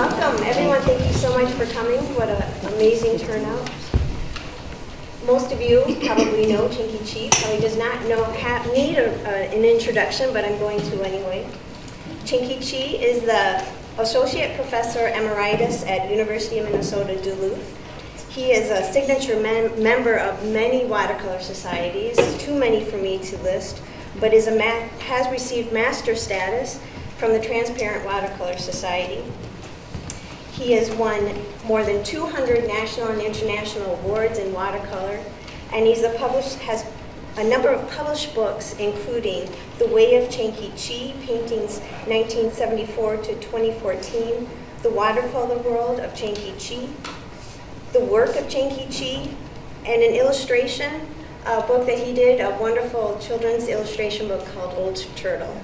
Welcome, everyone. Thank you so much for coming. What an amazing turnout. Most of you probably know Cheng-Khee. Probably does not need an introduction, but I'm going to anyway. Cheng-Khee is the Associate Professor Emeritus at University of Minnesota Duluth. He is a signature member of many watercolor societies, too many for me to list, but has received master status from the Transparent Watercolor Society. He has won more than 200 national and international awards in watercolor, and has a number of published books, including The Way of Cheng-Khee, Paintings 1974 to 2014, The Watercolor World of Cheng-Khee, The Work of Cheng-Khee, and an illustration book that he did, a wonderful children's illustration book called Old Turtle.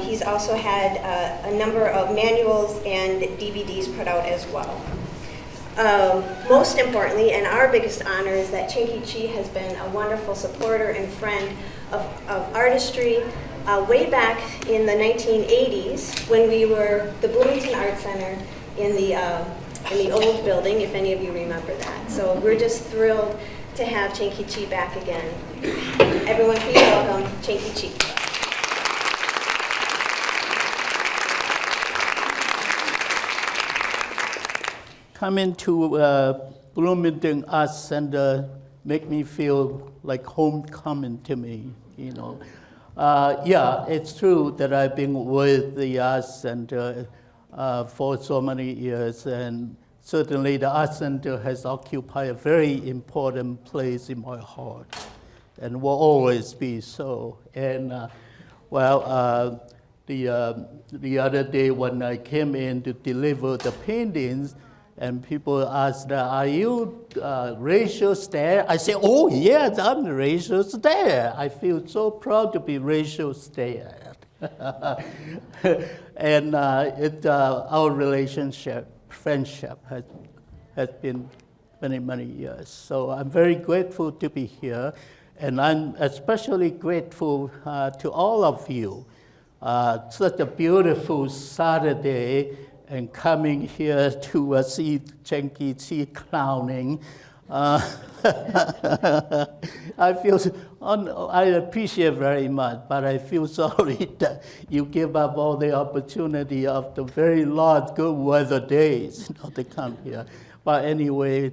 He's also had a number of manuals and DVDs put out as well. Most importantly, and our biggest honor, is that Cheng-Khee has been a wonderful supporter and friend of artistry way back in the 1980s when we were the Bloomington Art Center in the old building, if any of you remember that. So we're just thrilled to have Cheng-Khee back again. Everyone, please welcome Cheng-Khee. Coming to Bloomington Art Center make me feel like homecoming to me, you know. Yeah, it's true that I've been with the Art Center for so many years, and certainly the Art Center has occupied a very important place in my heart, and will always be so. And the other day when I came in to deliver the paintings, and people asked, are you Rachel Stair? I say, oh yes, I'm Rachel Stair. I feel so proud to be Rachel Stair. And our friendship has been many, many years. So I'm very grateful to be here. And I'm especially grateful to all of you. Such a beautiful Saturday, and coming here to see Cheng-Khee clowning. I appreciate very much, but I feel sorry that you give up all the opportunity of the very large good weather days, you know, to come here. But anyway,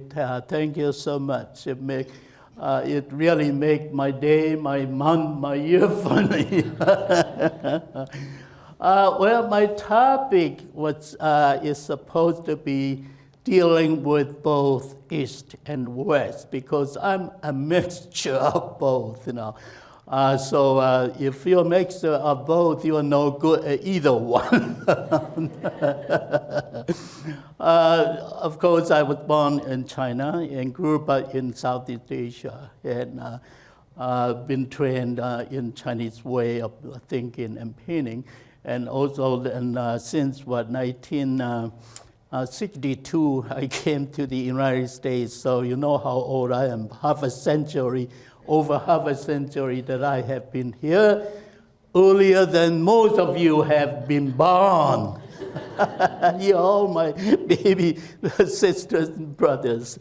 thank you so much. It really make my day, my month, my year funny. Well, my topic is supposed to be dealing with both East and West, because I'm a mixture of both, you know. So if you're a mixture of both, you're no good at either one. Of course, I was born in China and grew up in Southeast Asia, and been trained in Chinese way of thinking and painting. And also, since 1962, I came to the United States. So you know how old I am, over half a century that I have been here, earlier than most of you have been born. You're all my baby sisters and brothers.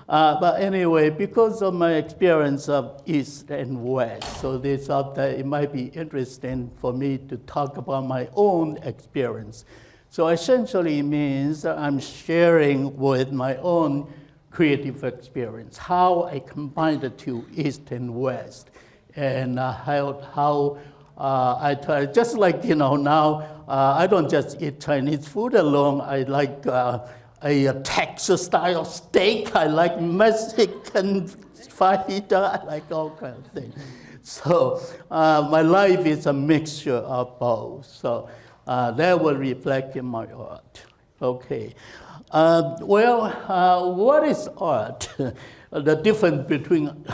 But anyway, because of my experience of East and West, so they thought that it might be interesting for me to talk about my own experience. So essentially it means that I'm sharing with my own creative experience, how I combine the two, East and West, and how I try, just like, you know, now I don't just eat Chinese food alone. I like a Texas-style steak. I like Mexican fajita. I like all kinds of things. So my life is a mixture of both. So that will reflect in my art. Okay. What is art? The difference between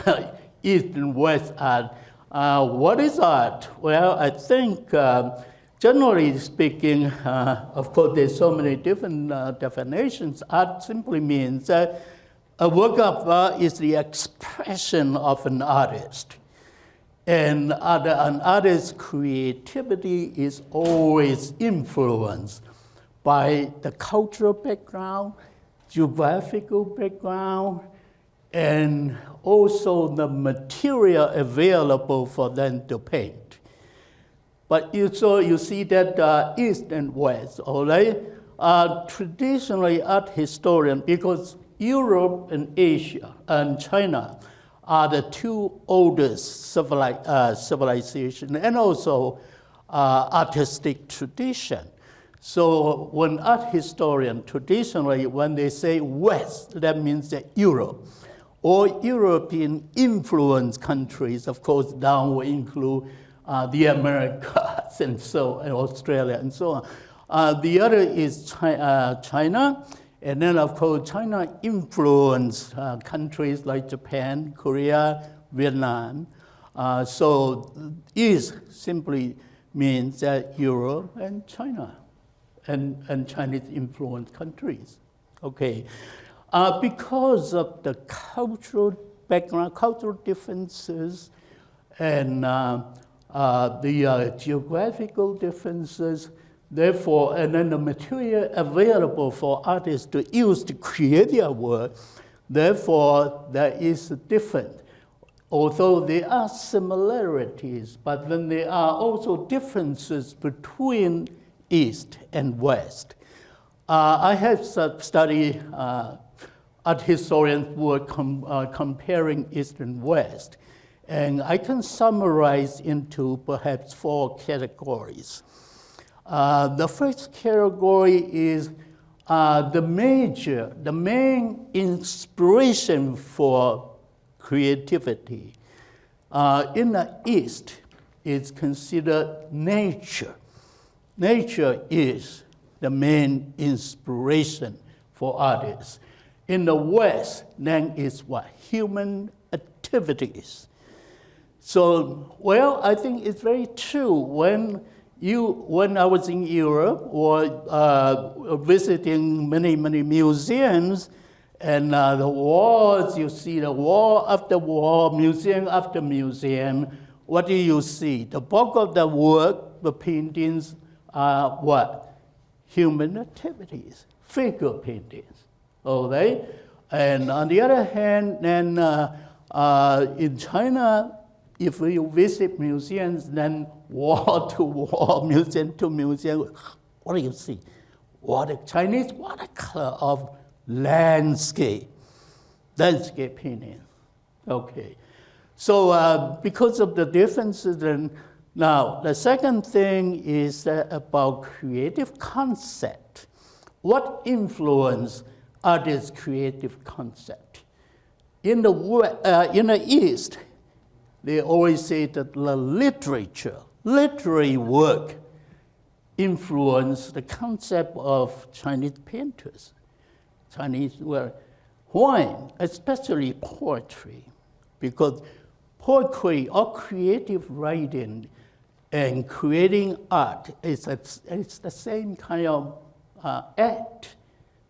East and West art. What is art? Well, I think generally speaking, of course, there's so many different definitions. Art simply means that a work of art is the expression of an artist. And an artist's creativity is always influenced by the cultural background, geographical background, and also the material available for them to paint. But you see that East and West, all right? Traditionally, art historian, because Europe and Asia and China are the two oldest civilizations, and also artistic tradition. So when art historian, traditionally, when they say West, that means that Europe, or European influence countries, of course, down will include the Americas and so, and Australia and so on. The other is China, and then of course China influenced countries like Japan, Korea, Vietnam. So East simply means that Europe and China, and Chinese influenced countries. Okay, because of the cultural background, cultural differences, and the geographical differences, therefore, and then the material available for artists to use to create their work, therefore, there is a difference. Although there are similarities, but then there are also differences between East and West. I have studied art historians' work comparing East and West, and I can summarize into perhaps 4 categories. The first category is the main inspiration for creativity. In the East, it's considered nature. Nature is the main inspiration for artists. In the West, then it's what? Human activities. So, well, I think it's very true. When I was in Europe or visiting many museums, and the walls, you see the wall after wall, museum after museum, what do you see? The bulk of the work, the paintings, are what? Human activities, figure paintings, okay? And on the other hand, then in China, if you visit museums, then wall to wall, museum to museum, what do you see? Chinese watercolor of landscape painting. Okay. So because of the differences, then now the second thing is about creative concept. What influence artists' creative concept? In the East, they always say that the literary work influenced the concept of Chinese painters. Why? Especially poetry, because poetry or creative writing and creating art it's the same kind of act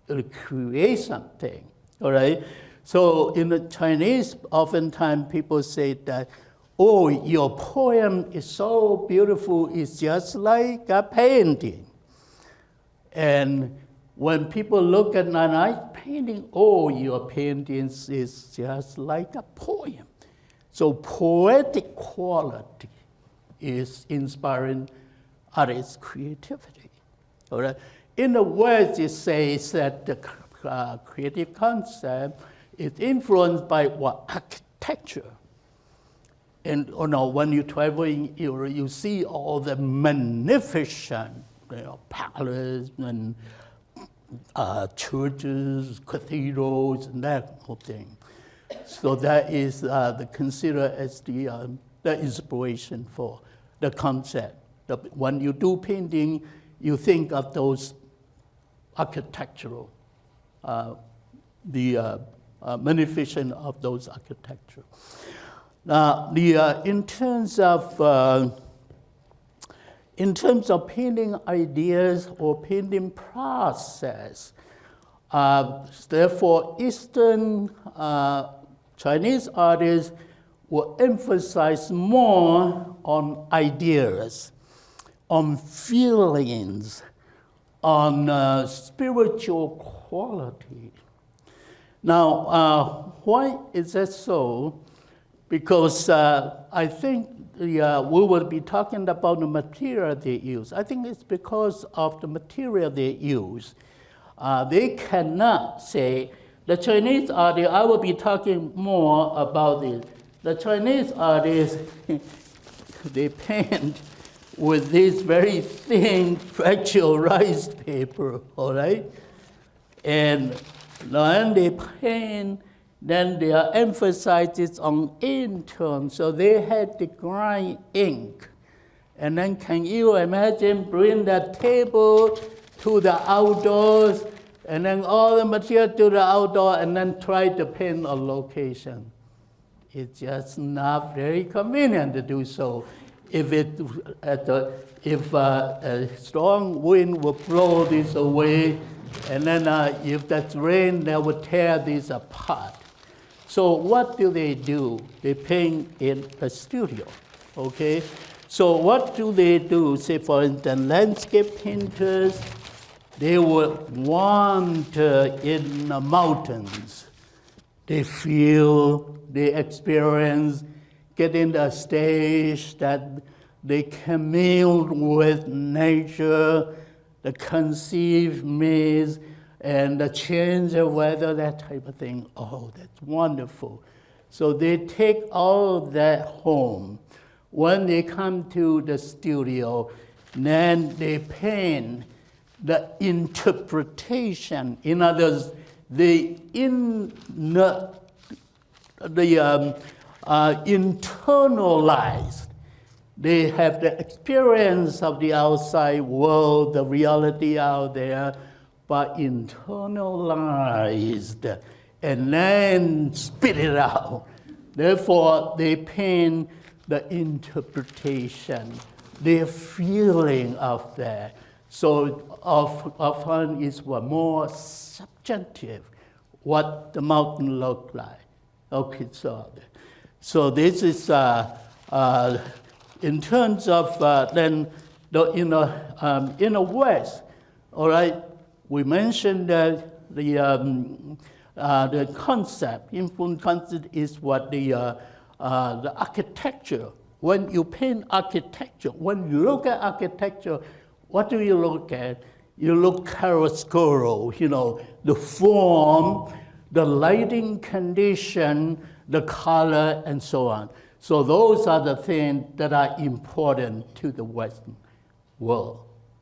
to create something, all right? So in the Chinese, oftentimes people say that, oh, your poem is so beautiful, it's just like a painting. And when people look at a nice painting, oh, your paintings is just like a poem. So poetic quality is inspiring artists' creativity. All right? In the West, it says that the creative concept is influenced by what? Architecture. And when you travel in Europe, you see all the magnificent palaces and churches, cathedrals, and that whole thing. So that is considered as the inspiration for the concept. When you do painting, you think of those architectural, the magnificence of those architecture. Now, in terms of painting ideas or painting process, therefore, Eastern Chinese artists will emphasize more on ideas, on feelings, on spiritual quality. Now, why is that so? Because I think we will be talking about the material they use. I think it's because of the material they use. They cannot say, the Chinese artist, I will be talking more about this. The Chinese artists, they paint with this very thin, fragile rice paper, all right? And when they paint, then their emphasis on in-tone, so they had to grind ink. And then can you imagine bring that table to the outdoors, and then all the material to the outdoor, and then try to paint a location? It's just not very convenient to do so. If a strong wind will blow this away, and then if that's rain, that would tear this apart. So what do? They paint in a studio, okay? So what do? Say, for instance, landscape painters, they would want in the mountains. They feel, they experience, get in the stage that they commune with nature, the conceived maze, and the change of weather, that type of thing. Oh, that's wonderful. So they take all of that home. When they come to the studio, then they paint the interpretation. In other words, they internalized. They have the experience of the outside world, the reality out there, but internalized and then spit it out. Therefore, they paint the interpretation, their feeling of that. So often it's more subjective, what the mountain looked like. Okay, so this is in terms of then in the West. All right, we mentioned that the concept, influence concept, is what the architecture. When you paint architecture, when you look at architecture, what do you look at? You look chiaroscuro, the form, the lighting condition, the color, and so on. So those are the things that are important to the Western world,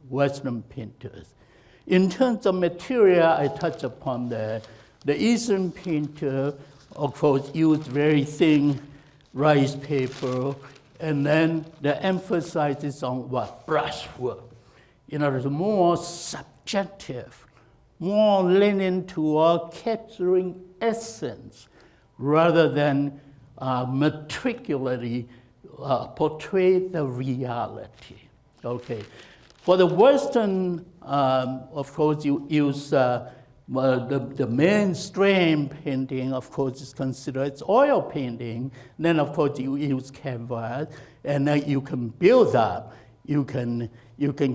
Western painters. In terms of material, I touched upon that. The Eastern painter, of course, used very thin rice paper, and then the emphasis is on what? Brushwork. It's more subjective, more leaning toward capturing essence rather than meticulously portray the reality. Okay. For the Western, of course, you use the mainstream painting, of course, is considered it's oil painting. Then, of course, you use canvas, and then you can build up. You can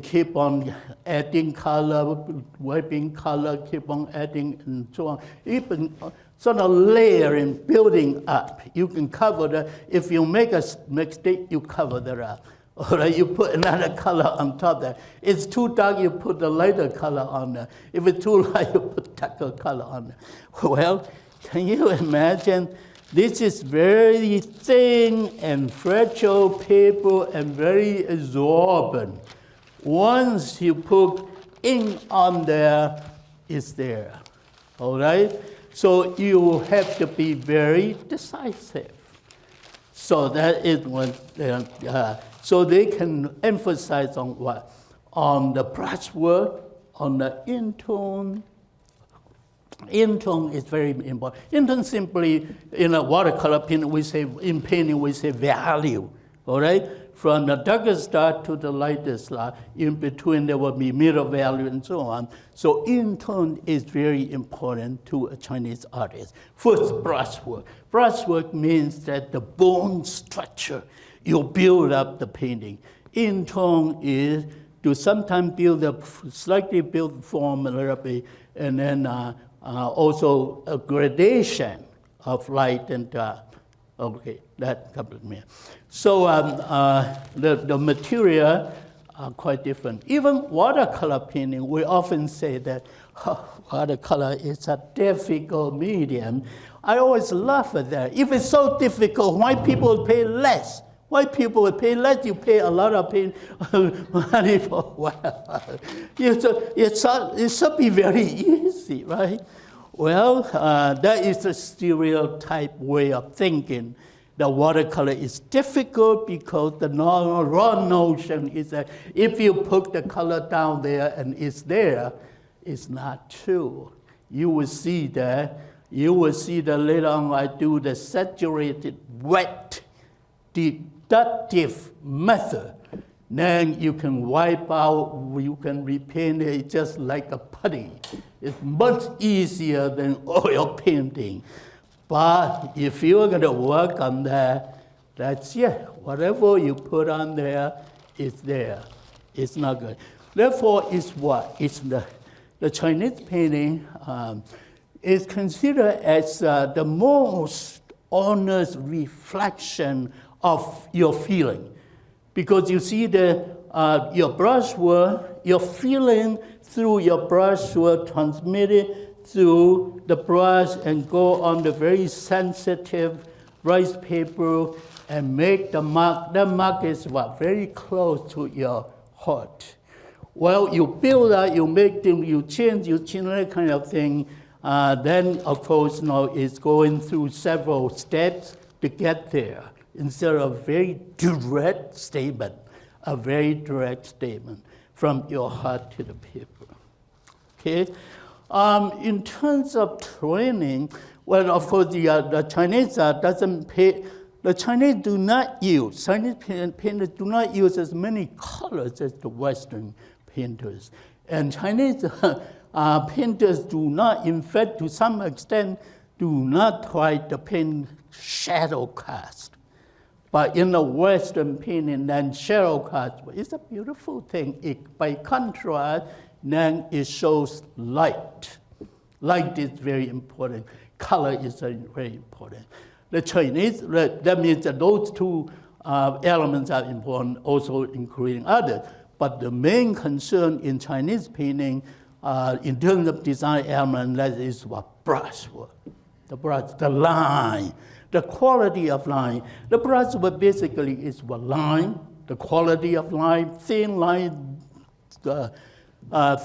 keep on adding color, wiping color, keep on adding, and so on. Even sort of layering, building up. You can cover that. If you make a mistake, you cover that up. All right, you put another color on top of that. It's too dark, you put the lighter color on there. If it's too light, you put darker color on there. Well, can you imagine? This is very thin and fragile paper and very absorbent. Once you put ink on there, it's there. All right? So you have to be very decisive. So that is what, so they can emphasize on what? On the brushwork, on the in-tone. In-tone is very important. In-tone simply, in a watercolor painting, in painting we say value, all right? From the darkest dark to the lightest light, in between there will be middle value and so on. So in-tone is very important to a Chinese artist. First, brushwork. Brushwork means that the bone structure, you build up the painting. In-tone is to sometimes slightly build form a little bit, and then also a gradation of light and dark. Okay, that couple of minutes. So the material are quite different. Even watercolor painting, we often say that watercolor is a difficult medium. I always laugh at that. If it's so difficult, why people pay less? Why people would pay less? You pay a lot of money for watercolor. It should be very easy, right? Well, that is the stereotype way of thinking. The watercolor is difficult because the raw notion is that if you put the color down there and it's there, it's not true. You will see that. You will see that later on I do the saturated, wet, deductive method. Then you can wipe out, you can repaint it just like a putty. It's much easier than oil painting. But if you're going to work on that, that's it. Whatever you put on there is there. It's not good. Therefore, it's what? It's the Chinese painting is considered as the most honest reflection of your feeling. Because you see your brushwork, your feeling through your brushwork transmitted through the brush and go on the very sensitive rice paper and make the mark. That mark is what? Very close to your heart. Well, you build that, you make them, you change that kind of thing. Then, of course, it's going through several steps to get there instead of a very direct statement, a very direct statement from your heart to the paper. Okay? In terms of training, well, of course, the Chinese doesn't pay. The Chinese do not use, Chinese painters do not use as many colors as the Western painters. And Chinese painters do not, in fact, to some extent, do not try to paint shadow cast. But in the Western painting, then shadow cast is a beautiful thing. By contrast, then it shows light. Light is very important. Color is very important. The Chinese, that means that those two elements are important, also including others. But the main concern in Chinese painting, in terms of design element, that is what? Brushwork. The brush, the line, the quality of line. The brushwork basically is what? Line, the quality of line, thin line,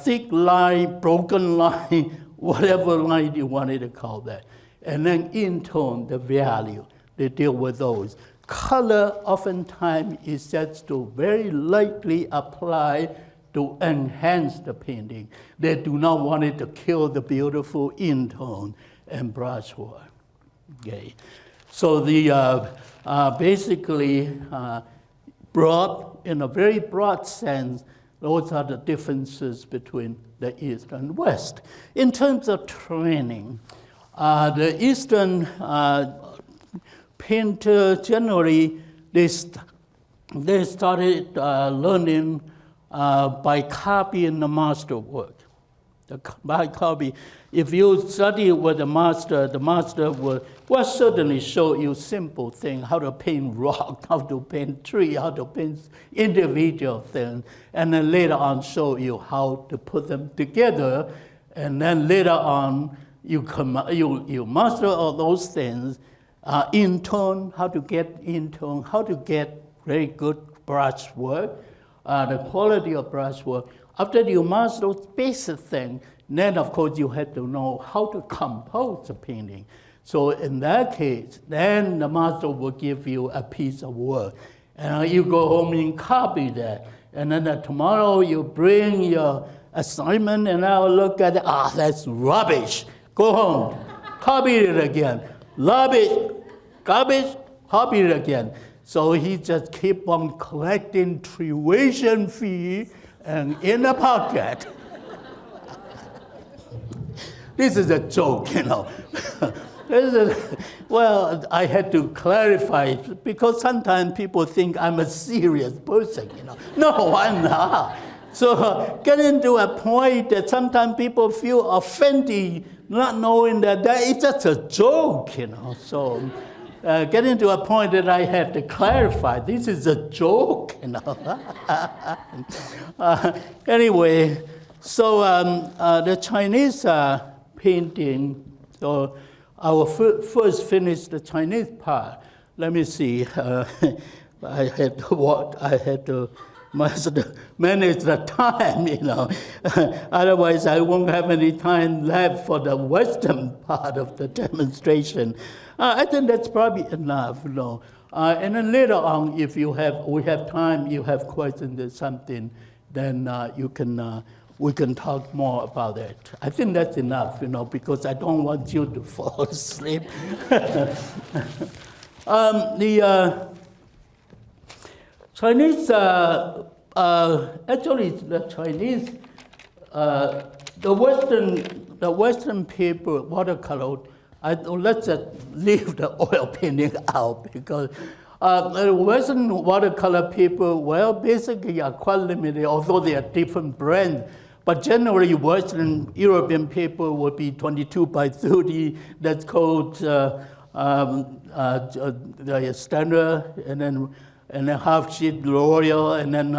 thick line, broken line, whatever line you wanted to call that. And then in tone, the value, they deal with those. Color oftentimes is just to very lightly apply to enhance the painting. They do not want it to kill the beautiful in tone and brushwork. Okay. So the basically broad, in a very broad sense, those are the differences between the East and West. In terms of training, the Eastern painter generally, they started learning by copying the master work. By copy. If you study with the master will certainly show you simple things, how to paint rock, how to paint tree, how to paint individual things, and then later on show you how to put them together, and then later on you master all those things, in tone, how to get in tone, how to get very good brushwork, the quality of brushwork. After you master those basic things, then of course you have to know how to compose the painting. So in that case, then the master will give you a piece of work. And you go home and copy that. And then tomorrow you bring your assignment and I'll look at it, that's rubbish. Go home, copy it again. Rubbish, garbage, copy it again. So he just keep on collecting tuition fee and in the pocket. This is a joke, you know. Well, I had to clarify it because sometimes people think I'm a serious person, you know. No, I'm not. So getting to a point that sometimes people feel offended, not knowing that is just a joke, So getting to a point that I have to clarify, this is a joke, Anyway, so the Chinese painting, so I will first finish the Chinese part. Let me see. I had to manage the time, Otherwise, I won't have any time left for the Western part of the demonstration. I think that's probably enough, And then later on, if we have time, you have questions or something, then we can talk more about it. I think that's enough, because I don't want you to fall asleep. The Chinese, actually, the Chinese, the Western paper, watercolor. Let's just leave the oil painting out because the Western watercolor paper, well, basically are quite limited, although they are different brands. But generally, Western European paper would be 22 by 30. That's called the standard, and then half sheet Royal, and then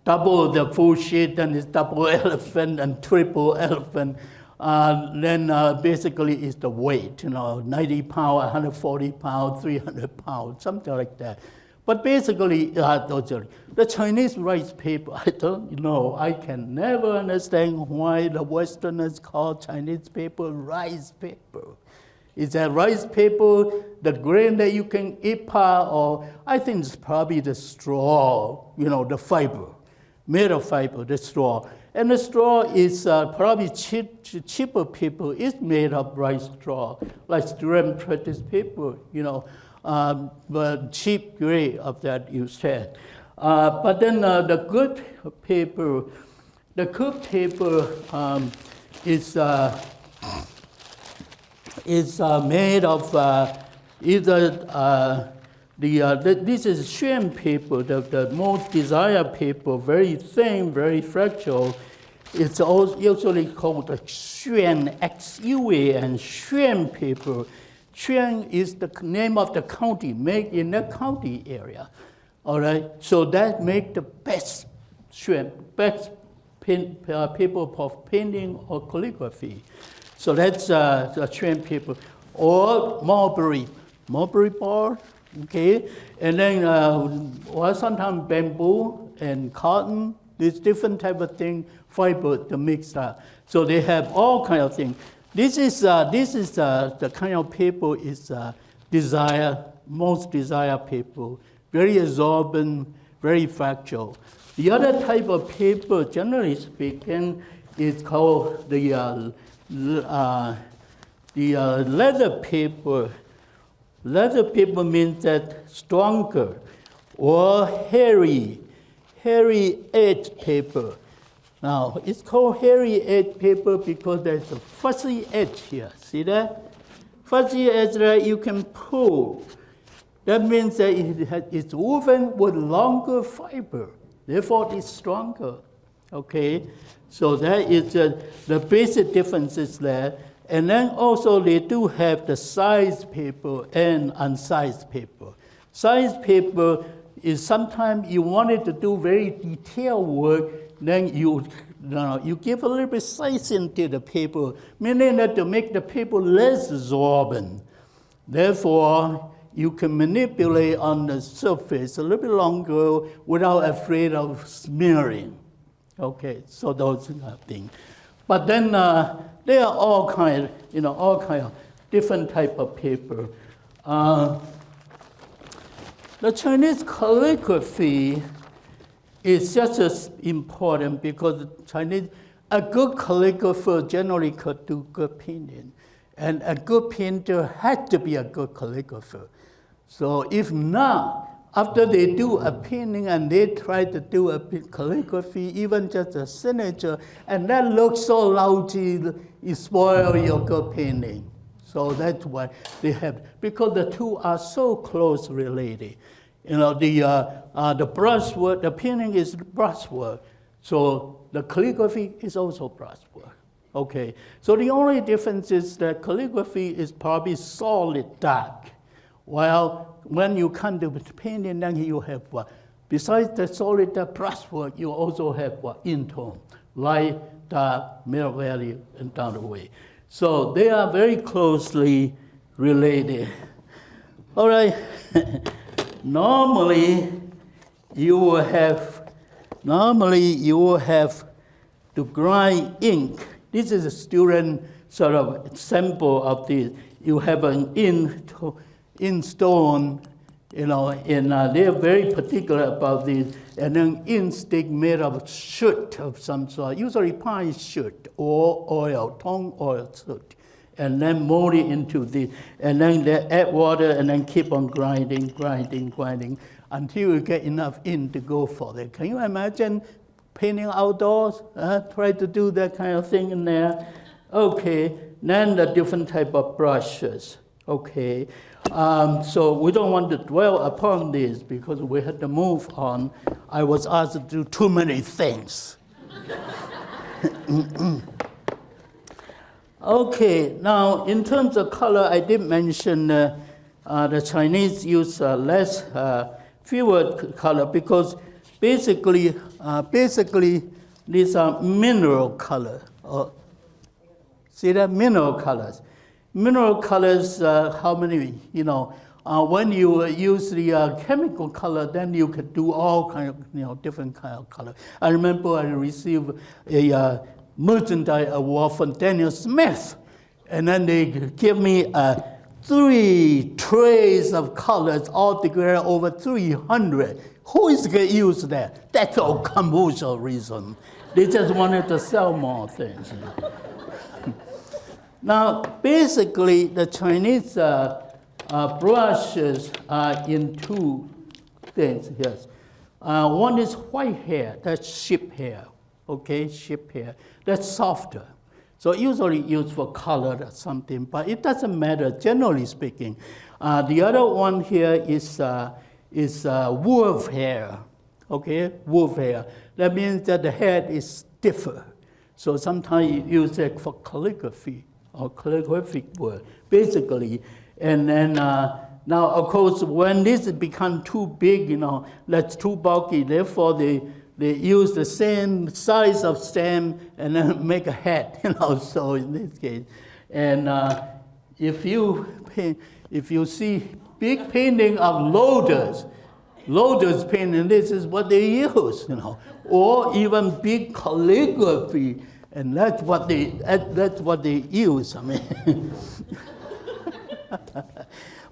double the full sheet, then it's double elephant and triple elephant. Then basically it's the weight, 90 pounds, 140 pounds, 300 pounds, something like that. But basically, the Chinese rice paper, I don't know. I can never understand why the Westerners call Chinese paper rice paper. Is that rice paper, the grain that you can eat part, or I think it's probably the straw, the fiber, made of fiber, the straw. And the straw is probably cheaper paper. It's made of rice straw, like Durham Prentice paper, but cheap grade of that you said. But then the good paper is made of either this is Cheng paper, the most desired paper, very thin, very fragile. It's also usually called the Cheng, X-U-A-N, Cheng paper. Cheng is the name of the county, made in the county area. All right, so that makes the best paper for painting or calligraphy. So that's the Cheng paper, or mulberry board. Okay, and then sometimes bamboo and cotton, this different type of thing, fiber to mix that. So they have all kind of things. This is the kind of paper is most desired paper, very absorbent, very fragile. The other type of paper, generally speaking, is called the leather paper. Leather paper means that stronger or hairy edge paper. Now, it's called hairy edge paper because there's a fuzzy edge here. See that? Fuzzy edge that you can pull. That means that it's woven with longer fiber. Therefore, it's stronger. Okay? So that is the basic differences there. And then also they do have the sized paper and unsized paper. Sized paper is sometimes you wanted to do very detailed work, then you give a little bit size into the paper, meaning that to make the paper less absorbent. Therefore, you can manipulate on the surface a little bit longer without afraid of smearing. Okay, so those are things. But then there are all kind of different type of paper. The Chinese calligraphy is just as important because a good calligrapher generally could do good painting, and a good painter had to be a good calligrapher. So if not, after they do a painting and they try to do a calligraphy, even just a signature, and that looks so lousy, it spoils your good painting. So that's why they have, because the two are so close related. The brushwork, the painting is brushwork. So the calligraphy is also brushwork. Okay, so the only difference is that calligraphy is probably solid dark, while when you come to painting, then you have what? Besides the solid dark brushwork, you also have what? In-tone, light, dark, middle value, and down the way. So they are very closely related. All right, normally you will have to grind ink. This is a student sort of sample of this. You have an ink stone, and they're very particular about this. And then ink stick made of soot of some sort, usually pine soot or oil, tongue oil soot. And then mold it into this. And then they add water and then keep on grinding until you get enough ink to go for it. Can you imagine painting outdoors? Try to do that kind of thing in there. Okay, then the different type of brushes. Okay, so we don't want to dwell upon this because we had to move on. I was asked to do too many things. Okay, now in terms of color, I did mention the Chinese use fewer color because basically these are mineral color. See that? Mineral colors. Mineral colors, how many, when you use the chemical color, then you could do all kind of, different kind of color. I remember I received a merchandise award from Daniel Smith, and then they give me 3 trays of colors altogether over 300. Who is going to use that? That's all commercial reason. They just wanted to sell more things. Now, basically, the Chinese brushes are in 2 things. Yes, one is white hair. That's sheep hair. Okay, sheep hair. That's softer. So usually used for color or something, but it doesn't matter, generally speaking. The other one here is wolf hair, okay, wolf hair. That means that the head is stiffer. So sometimes you use it for calligraphy or calligraphic work, basically. And then now, of course, when this becomes too big, that's too bulky, therefore they use the same size of stem and then make a head, so in this case. And if you see big painting of lotus painting, this is what they use, or even big calligraphy, and that's what they use. I mean,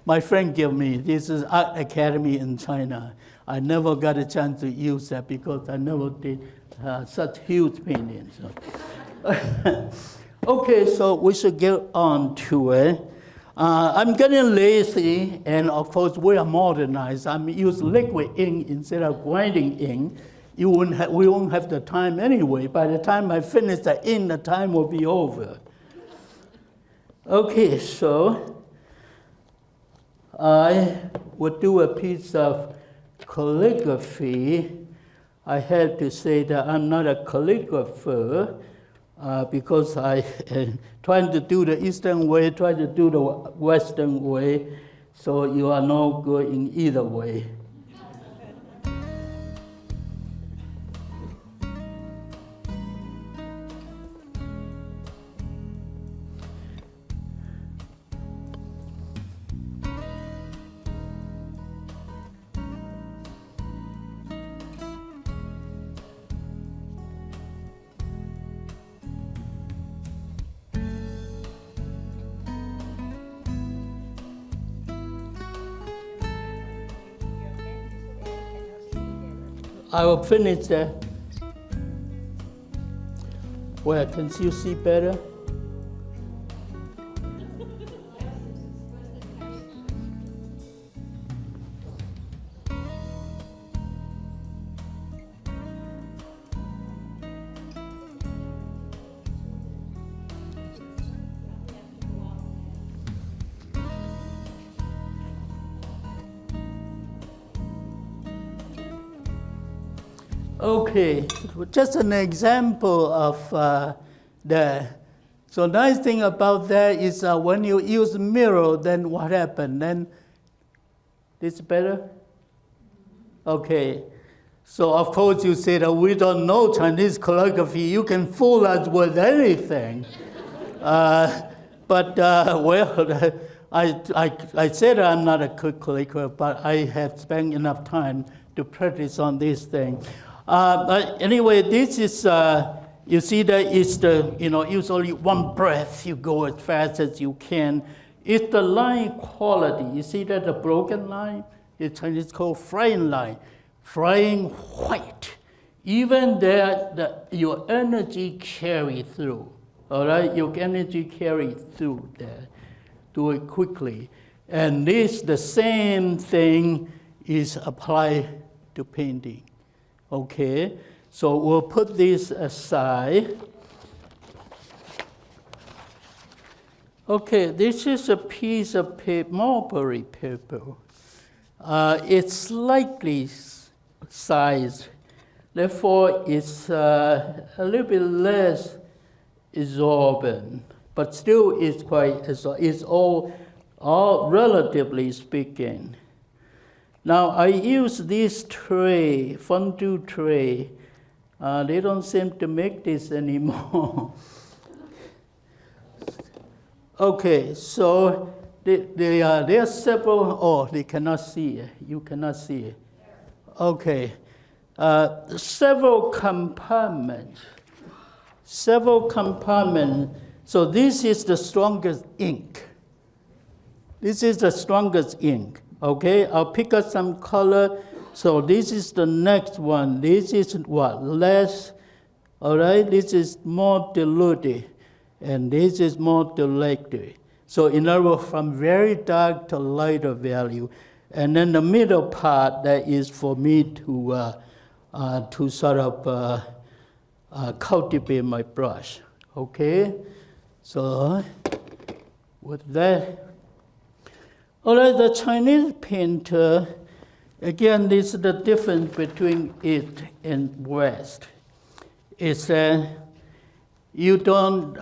my friend gave me, this is Art Academy in China. I never got a chance to use that because I never did such huge paintings. Okay, so we should get on to it. I'm getting lazy, and of course we are modernized. I use liquid ink instead of grinding ink. We won't have the time anyway. By the time I finish the ink, the time will be over. Okay, so I would do a piece of calligraphy. I have to say that I'm not a calligrapher because I trying to do the Eastern way, try to do the Western way, so you are no good in either way. I will finish that. Where can you see better? Okay, just an example of So nice thing about that is when you use mirror, then what happened? Then this better? Okay. So of course you say that we don't know Chinese calligraphy. You can fool us with anything. Well, I said I'm not a good calligrapher, but I have spent enough time to practice on this thing. Anyway, this is, you see that it's the, usually one breath, you go as fast as you can. It's the line quality. You see that the broken line? In Chinese called flying line. Flying white. Even there, your energy carry through. All right, your energy carry through there. Do it quickly. And this, the same thing is applied to painting. Okay, so we'll put this aside. Okay, this is a piece of mulberry paper. It's slightly sized, therefore it's a little bit less absorbent, but still it's it's all relatively speaking. Now I use this tray, fondue tray. They don't seem to make this anymore. Okay, so there are several, they cannot see it. You cannot see it. Okay, several compartments. So this is the strongest ink. This is the strongest ink. Okay, I'll pick up some color. So this is the next one. This is what? Less. All right, this is more diluted. And this is more diluted. So in other words, from very dark to lighter value. And then the middle part, that is for me to sort of cultivate my brush. Okay? So with that, all right, the Chinese painter, again, this is the difference between it and West. It's that you don't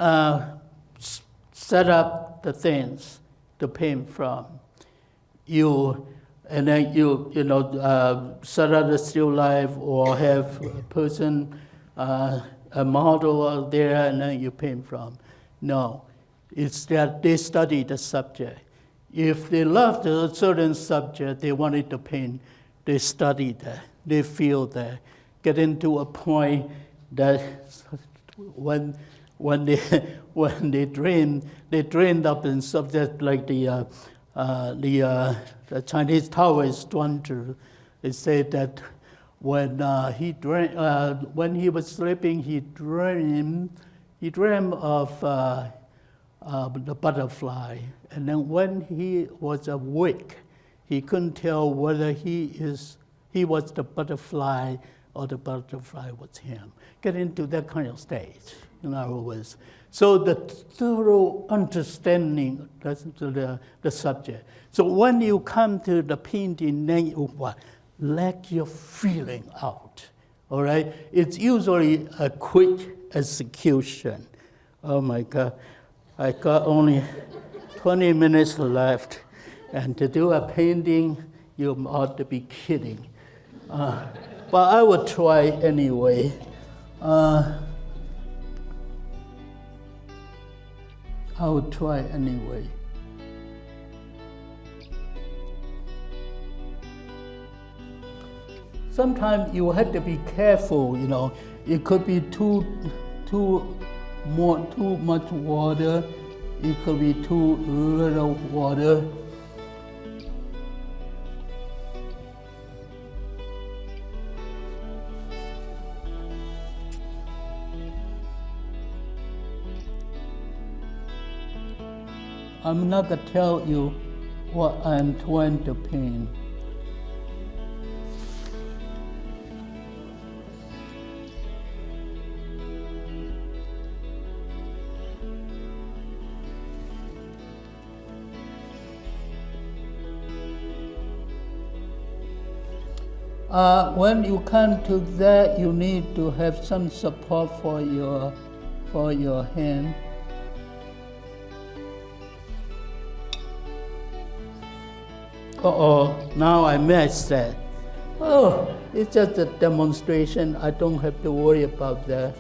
set up the things to paint from. And then you set up the still life or have a person, a model out there, and then you paint from. No, it's that they study the subject. If they loved a certain subject, they wanted to paint, they study that, they feel that, get into a point that when they drained up in subject like the Chinese Taoist Zhuangzi. They say that when he was sleeping, he dreamed of the butterfly, and then when he was awake, he couldn't tell whether he was the butterfly or the butterfly was him. Get into that kind of stage, in other words. So the thorough understanding the subject. So when you come to the painting, then you let your feeling out. All right? It's usually a quick execution. Oh my God, I got only 20 minutes left, and to do a painting, you ought to be kidding. But I will try anyway. I will try anyway. Sometimes you have to be careful, It could be too much water. It could be too little water. I'm not going to tell you what I'm trying to paint. When you come to that, you need to have some support for your hand. Now I messed that. Oh, it's just a demonstration. I don't have to worry about that.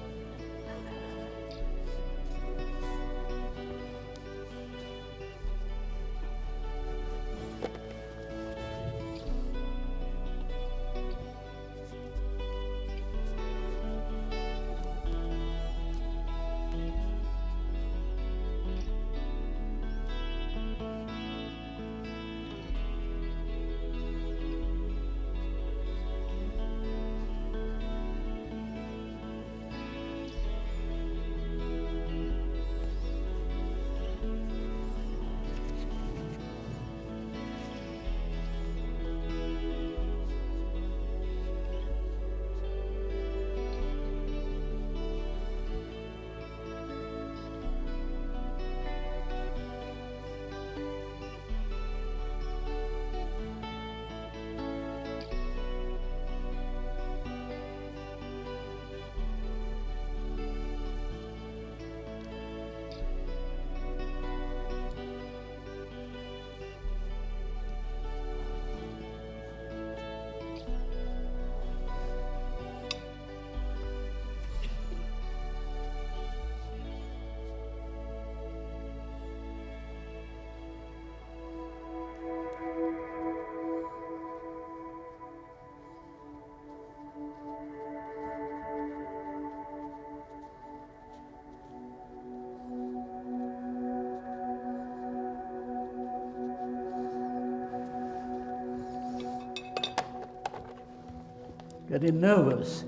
Getting nervous.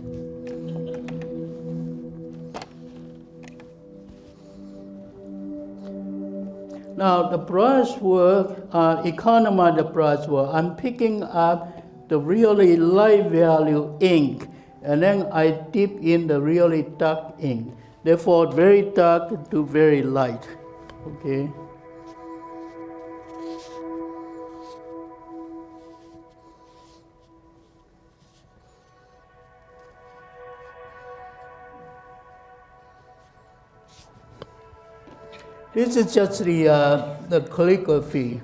Now the brushwork, economize the brushwork. I'm picking up the really light value ink, and then I dip in the really dark ink. Therefore, very dark to very light. Okay. This is just the calligraphy.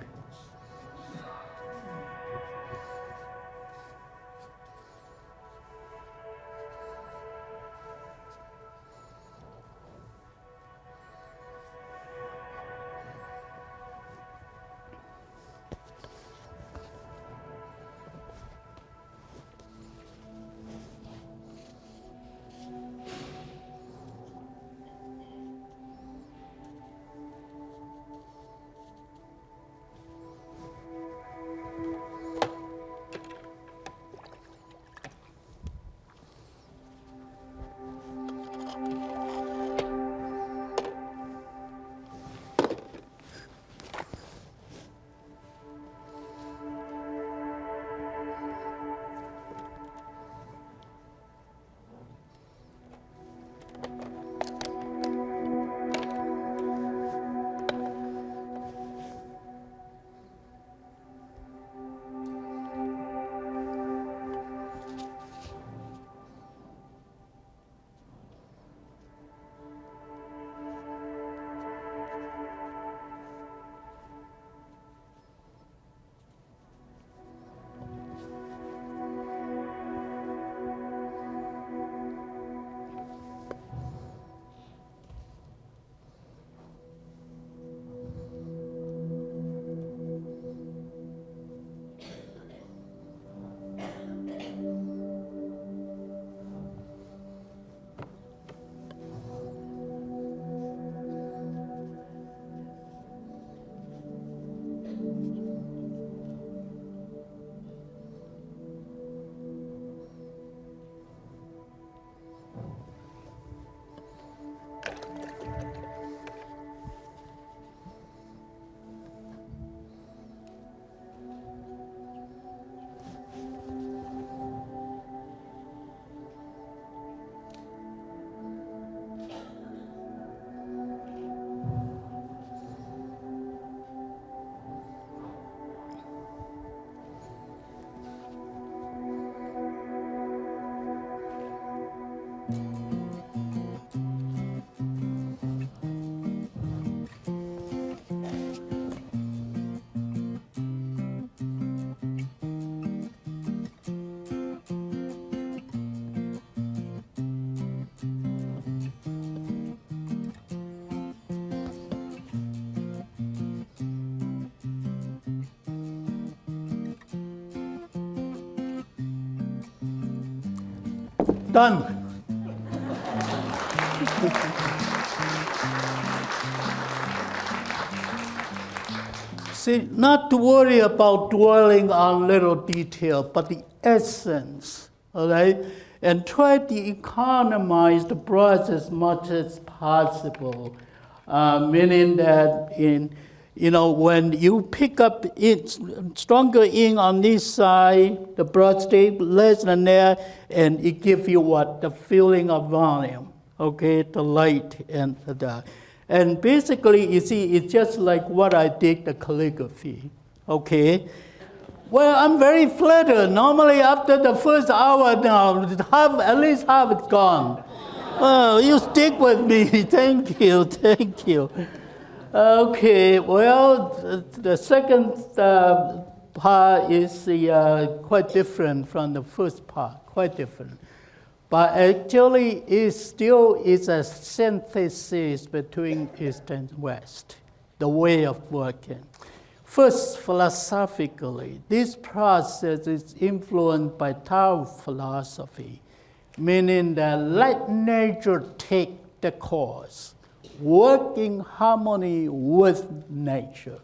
Done. See, not to worry about dwelling on little detail, but the essence, all right? And try to economize the brush as much as possible, meaning that when you pick up stronger ink on this side, the brush stays less than there, and it gives you what? The feeling of volume, okay? The light and the dark. And basically, you see, it's just like what I did, the calligraphy, okay? Well, I'm very flattered. Normally, after the first hour now, at least half is gone. Oh, you stick with me. Thank you, thank you. Okay, well, the second part is quite different from the first part, quite different. But actually, it still is a synthesis between East and West, the way of working. First, philosophically, this process is influenced by Tao philosophy, meaning that let nature take the course, work in harmony with nature.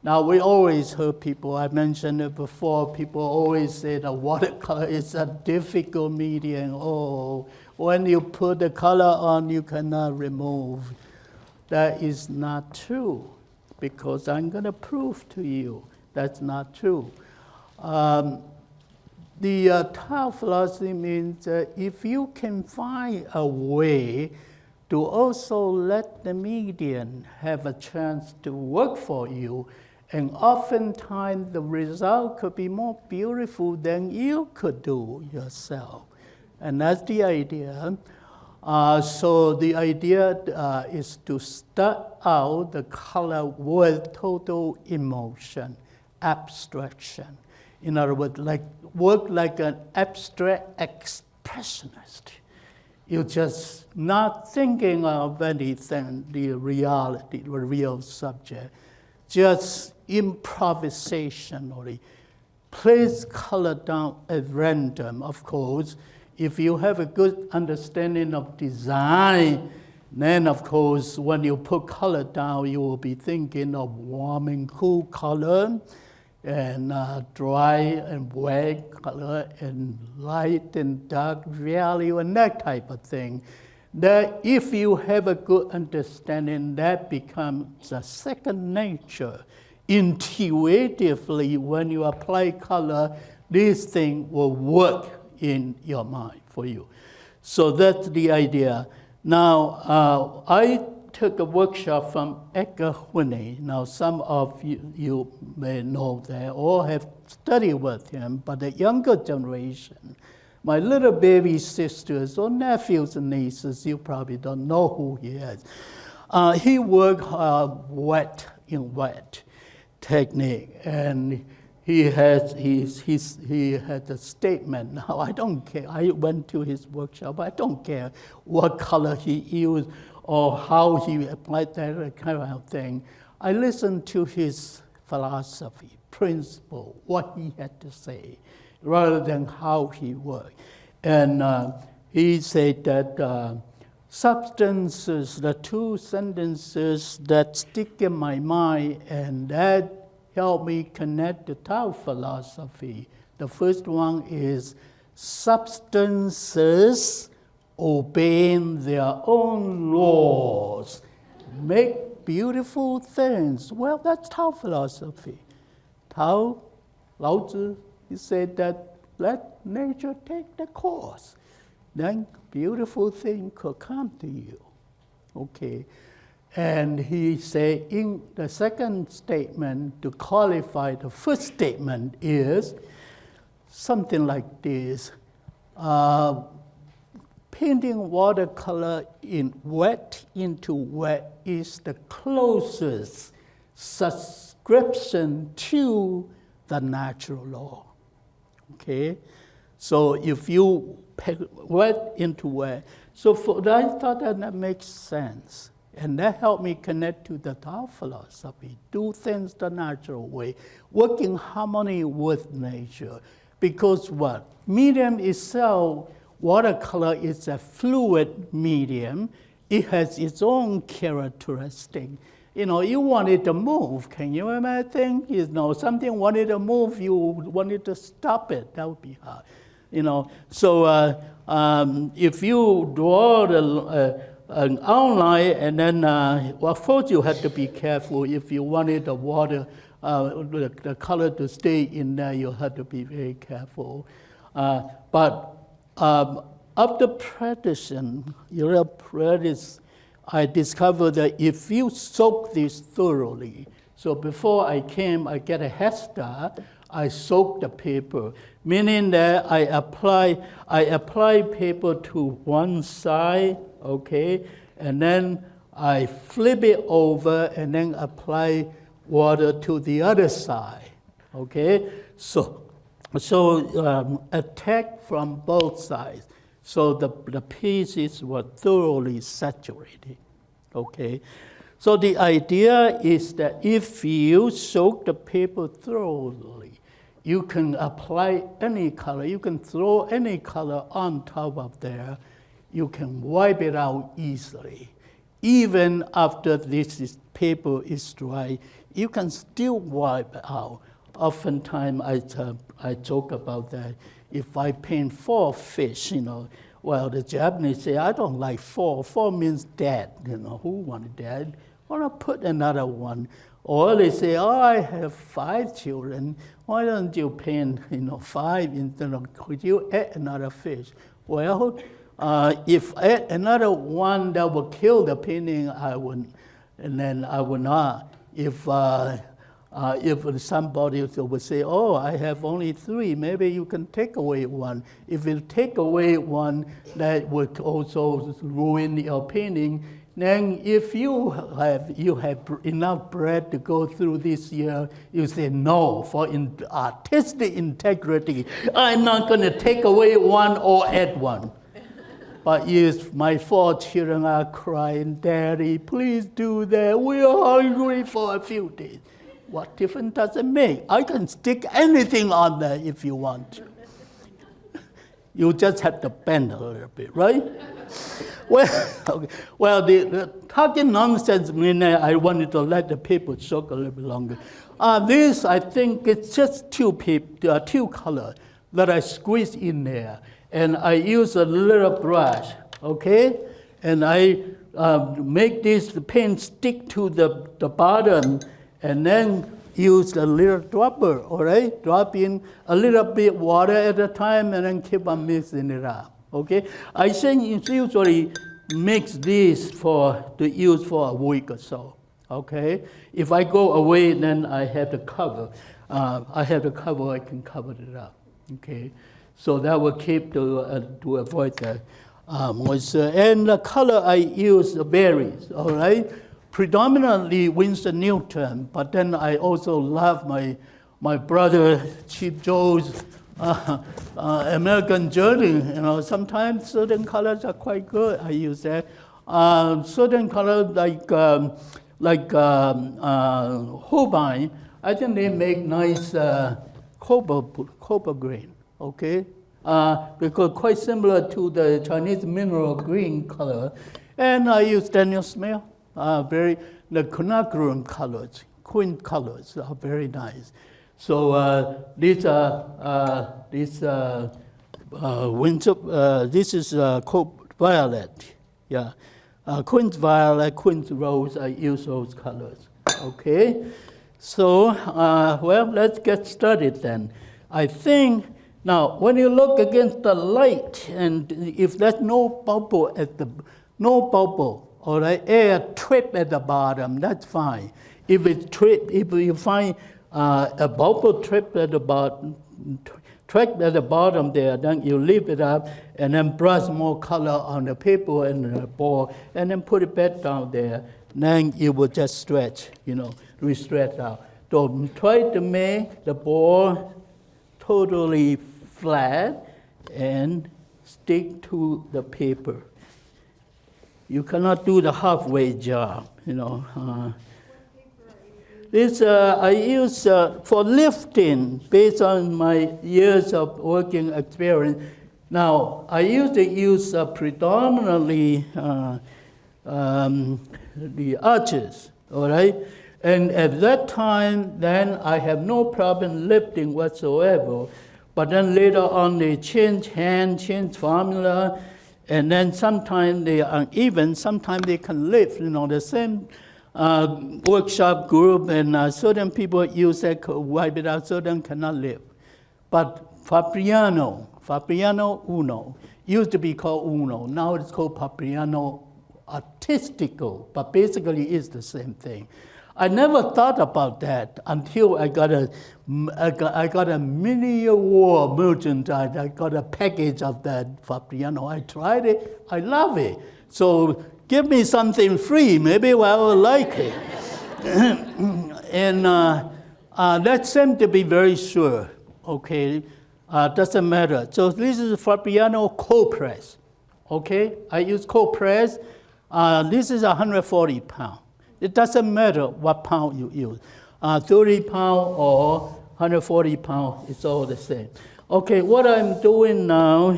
Now, we always heard people, I mentioned it before, people always say that watercolor is a difficult medium. Oh, when you put the color on, you cannot remove. That is not true, because I'm going to prove to you that's not true. The Tao philosophy means that if you can find a way to also let the medium have a chance to work for you, and oftentimes the result could be more beautiful than you could do yourself. And that's the idea. So the idea is to start out the color with total emotion, abstraction. In other words, work like an abstract expressionist. You're just not thinking of anything, the reality, the real subject. Just improvisationally. Place color down at random, of course. If you have a good understanding of design, then of course, when you put color down, you will be thinking of warm and cool color, and dry and wet color, and light and dark value, and that type of thing. That if you have a good understanding, that becomes a second nature. Intuitively, when you apply color, this thing will work in your mind for you. So that's the idea. Now, I took a workshop from Edgar Whinney. Now, some of you may know that or have studied with him, but the younger generation, my little baby sisters or nephews and nieces, you probably don't know who he is. He worked wet technique, and he had a statement. Now, I don't care. I went to his workshop. I don't care what color he used or how he applied that kind of thing. I listened to his philosophy, principle, what he had to say, rather than how he worked. And he said that substances, the two sentences that stick in my mind, and that helped me connect the Tao philosophy. The first one is substances obeying their own laws make beautiful things. Well, that's Tao philosophy. Tao, Lao Tzu, he said that let nature take the course. Then beautiful thing could come to you. Okay. And he said in the second statement, to qualify the first statement, is something like this. painting watercolor in wet into wet is the closest subscription to the natural law. Okay? So if you paint wet into wet, so I thought that makes sense. And that helped me connect to the Tao philosophy. Do things the natural way. Work in harmony with nature. Because what? Medium itself, watercolor is a fluid medium. It has its own characteristic. You know, you want it to move. Can you imagine? You know, something wanted to move, you wanted to stop it. That would be hard. You know, so if you draw an outline, and then, well, of course, you have to be careful. If you wanted the water, the color to stay in there, you have to be very careful. But after practicing, I discovered that if you soak this thoroughly, so before I came, I get a head start, I soak the paper, meaning that I apply paper to one side, okay, and then I flip it over and then apply water to the other side, okay? So attack from both sides. So the pieces were thoroughly saturated, okay? So the idea is that if you soak the paper thoroughly, you can apply any color. You can throw any color on top of there. You can wipe it out easily. Even after this paper is dry, you can still wipe it out. Oftentimes, I joke about that. If I paint 4 fish, you know, well, the Japanese say, I don't like 4. 4 means dead, you know, who want dead? I want to put another one. Or they say, oh, I have 5 children. Why don't you paint, you know, 5 instead of, could you add another fish? Well, if I add another one that will kill the painting, I would, and then I would not. If somebody would say, oh, I have only 3, maybe you can take away 1. If you take away 1, that would also ruin your painting. Then if you have enough bread to go through this year, you say, no, for artistic integrity, I'm not going to take away 1 or add 1. But yes, my 4 children are crying, Daddy, please do that. We are hungry for a few days. What difference does it make? I can stick anything on there if you want to. You just have to bend a little bit, right? Well, the talking nonsense means I wanted to let the paper soak a little bit longer. This, I think, it's just 2 colors that I squeeze in there. And I use a little brush, okay? And I make the paint stick to the bottom, and then use a little dropper, all right? Drop in a little bit water at a time and then keep on mixing it up, okay? I think usually mix this to use for a week or so, okay? If I go away, then I have to cover. I can cover it up, okay? So that will keep to avoid the moisture. And the color I use varies, all right? Predominantly Winsor Newton, but then I also love my brother Chief Joe's American Journey. You know, sometimes certain colors are quite good. I use that. Certain colors like Holbein, I think they make nice copper green. Okay, because quite similar to the Chinese mineral green color, and I use Daniel Smith. The Kunakron colors, queen colors are very nice. So these are winter. This is violet. Yeah, queen's violet, queen's rose. I use those colors. Okay, so well, let's get started then. I think. Now, when you look against the light, and if there's no bubble all right, air trip at the bottom, that's fine. If you find a bubble trip at the bottom, track at the bottom there, then you lift it up, and then brush more color on the paper and the ball, and then put it back down there. Then it will just stretch, re-stretch out. So try to make the ball totally flat and stick to the paper. You cannot do the halfway job, This I use for lifting based on my years of working experience. Now, I used to use predominantly the arches, all right? And at that time, then I have no problem lifting whatsoever. But then later on, they change hand, change formula, and then sometimes they are uneven, sometimes they can lift, the same workshop group, and certain people use that, wipe it out, certain cannot lift. But Fabriano Uno, used to be called Uno, now it's called Fabriano Artistico, but basically it's the same thing. I never thought about that until I got a mini award merchandise. I got a package of that Fabriano. I tried it. I love it. So give me something free. Maybe I will like it. And that seemed to be very sure. Okay, doesn't matter. So this is Fabriano cold press. Okay, I use cold press. This is 140 pounds. It doesn't matter what pound you use. 30 pounds or 140 pounds, it's all the same. Okay, what I'm doing now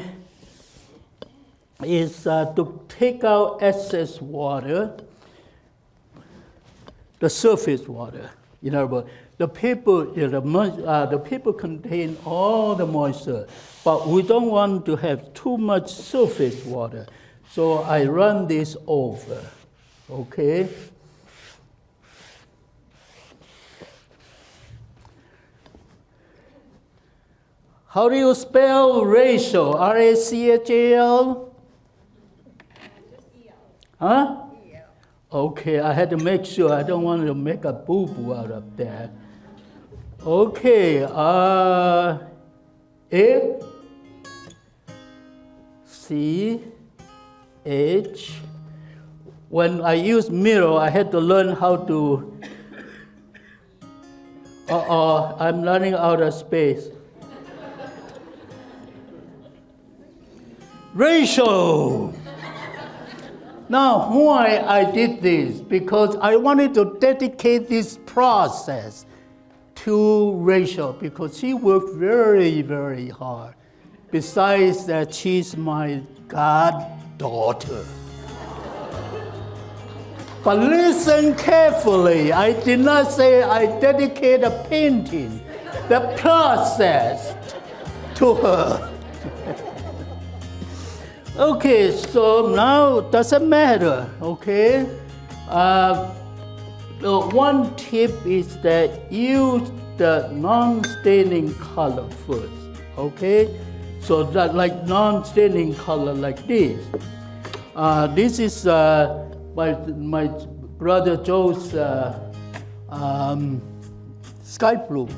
is to take out excess water, the surface water. The paper, the paper contains all the moisture, but we don't want to have too much surface water. So I run this over, okay? How do you spell racial? R-A-C-H-A-L? Huh? Okay, I had to make sure. I don't want to make a boo-boo out of that. Okay, A-C-H. When I use mirror, I had to learn how to... I'm running out of space. Ratio. Now, why I did this? Because I wanted to dedicate this process to Rachel, because she worked very, very hard. Besides that, she's my goddaughter. But listen carefully. I did not say I dedicate a painting, the process, to her. Okay, so now it doesn't matter, okay? The one tip is that use the non-staining color first, okay? So that like non-staining color like this. This is my brother Joe's sky blue,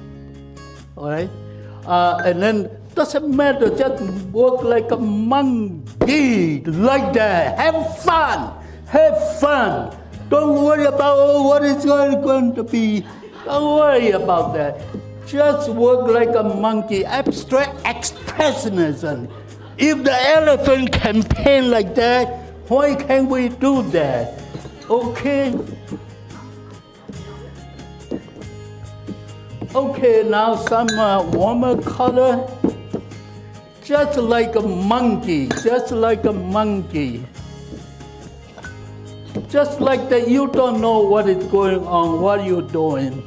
all right? And then doesn't matter, just work like a monkey, like that. Have fun, have fun. Don't worry about what it's going to be. Don't worry about that. Just work like a monkey, abstract expressionism. If the elephant can paint like that, why can't we do that? Okay? Okay, now some warmer color. Just like a monkey, just like a monkey. Just like that, you don't know what is going on, what you're doing.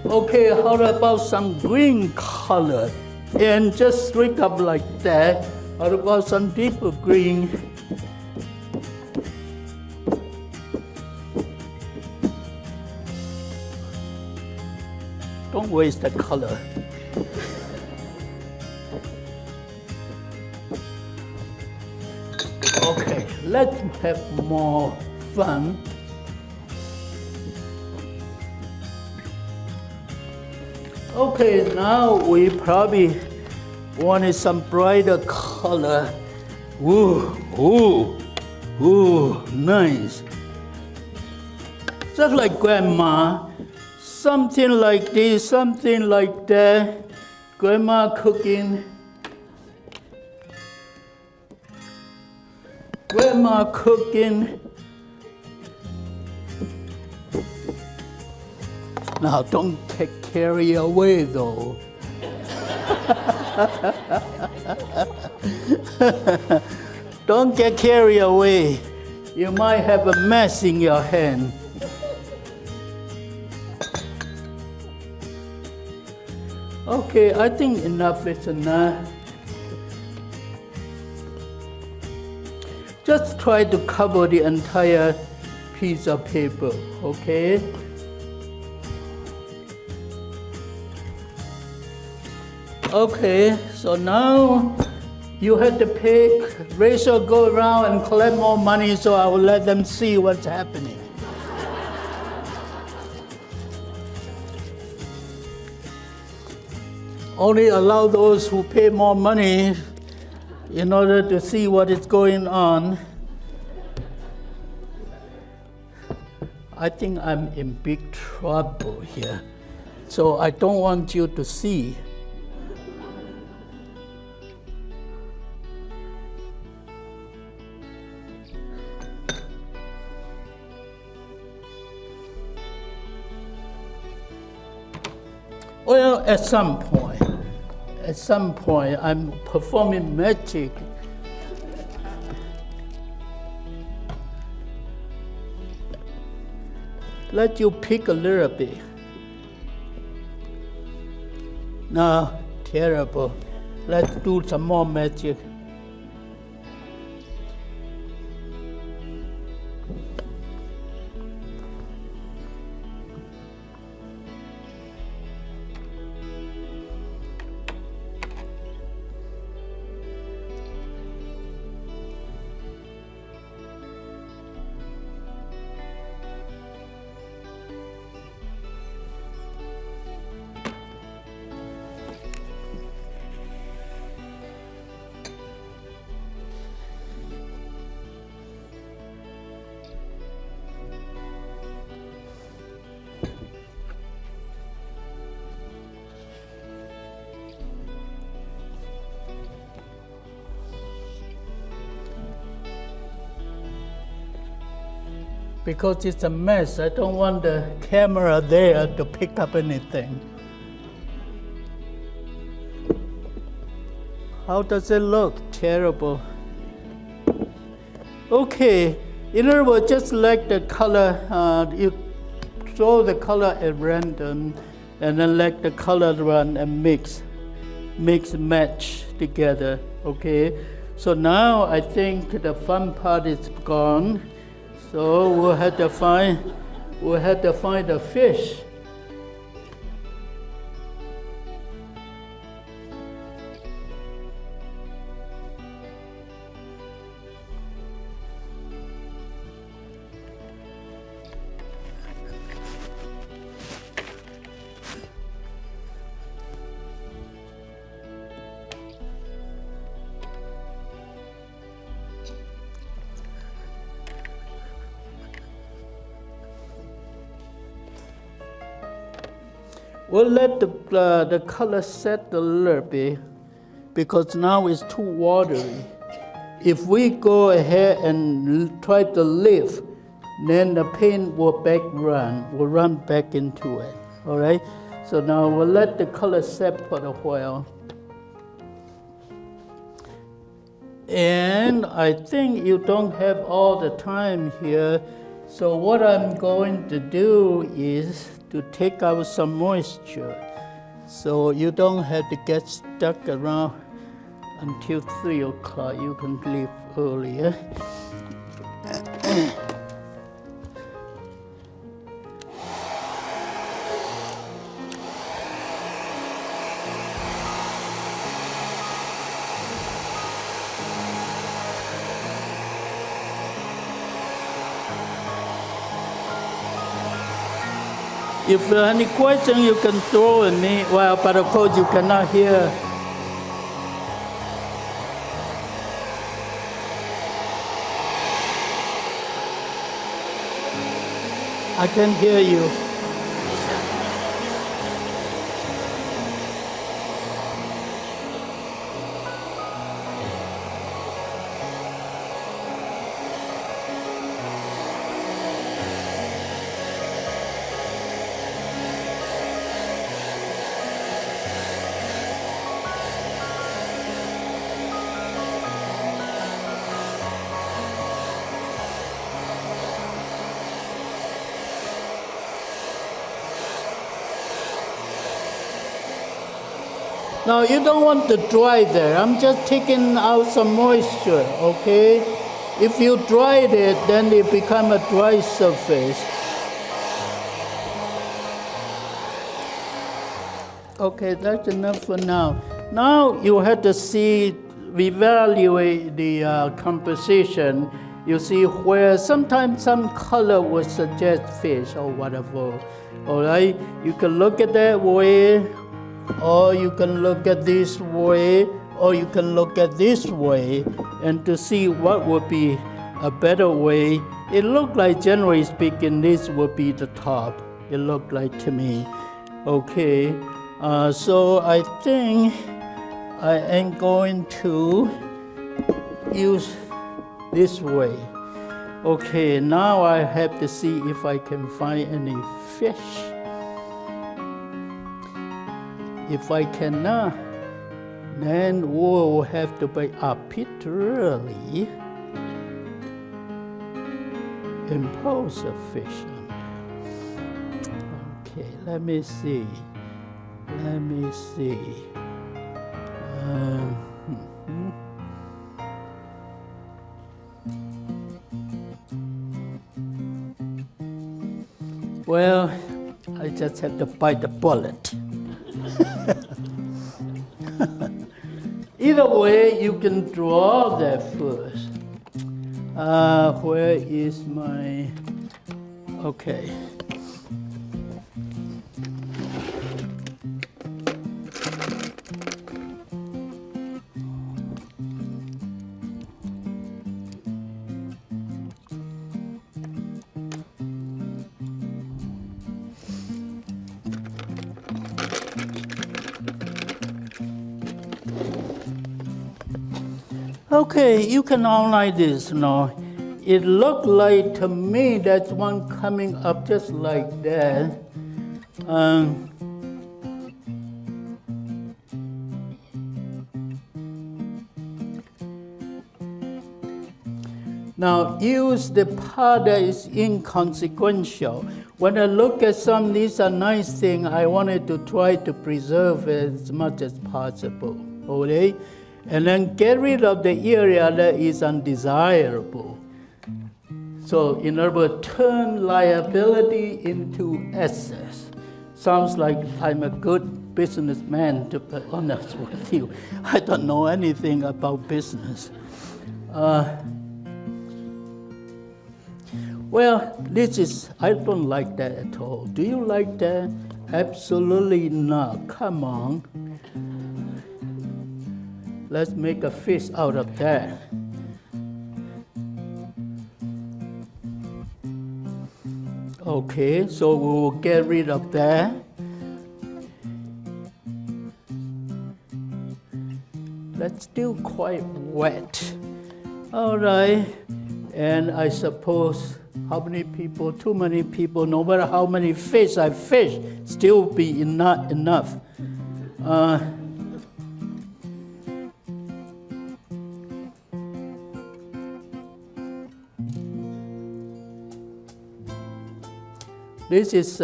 Okay, how about some green color? And just streak up like that. How about some deeper green? Don't waste that color. Okay, let's have more fun. Okay, now we probably wanted some brighter color. Ooh, ooh, ooh, nice. Just like grandma, something like this, something like that. Grandma cooking. Grandma cooking. Now don't get carried away though. Don't get carried away. You might have a mess in your hand. Okay, I think enough is enough. Just try to cover the entire piece of paper, okay? Okay, so now you have to pick. Rachel, go around and collect more money so I will let them see what's happening. Only allow those who pay more money in order to see what is going on. I think I'm in big trouble here, so I don't want you to see. Well, at some point, I'm performing magic. Let you pick a little bit. No, terrible. Let's do some more magic. Because it's a mess, I don't want the camera there to pick up anything. How does it look? Terrible. Okay, in other words, just like the color, you throw the color at random and then let the color run and mix, match together, okay? So now I think the fun part is gone. So we'll have to find a fish. We'll let the color set a little bit because now it's too watery. If we go ahead and try to lift, then the paint will run back into it. All right. So now we'll let the color set for a while. And I think you don't have all the time here. So what I'm going to do is to take out some moisture, so you don't have to get stuck around until 3 o'clock. You can leave earlier. If there are any question, you can throw at me. Well, but of course you cannot hear. I can hear you. Now you don't want to dry there. I'm just taking out some moisture, okay? If you dried it, then it become a dry surface. Okay, that's enough for now. Now you have to evaluate the composition. You see where sometimes some color will suggest fish or whatever. All right, you can look at that way, or you can look at this way, or you can look at this way, and to see what would be a better way. It looked like, generally speaking, this would be the top. It looked like to me. Okay, so I think I am going to use this way. Okay, now I have to see if I can find any fish. If I cannot, then we'll have to be arbitrarily impose a fish on it. Okay, let me see. Well, I just have to bite the bullet. Either way, you can draw that first. Where is my... Okay. Okay, you can outline this now. It looked like to me that's one coming up just like that. Now use the part that is inconsequential. When I look at some, these are nice things, I wanted to try to preserve as much as possible, okay? And then get rid of the area that is undesirable. So in other words, turn liability into assets. Sounds like I'm a good businessman, to be honest with you. I don't know anything about business. Well, I don't like that at all. Do you like that? Absolutely not. Come on. Let's make a fish out of that. Okay, so we will get rid of that. That's still quite wet. All right, and I suppose how many people, too many people, no matter how many fish I fish, still be not enough. This is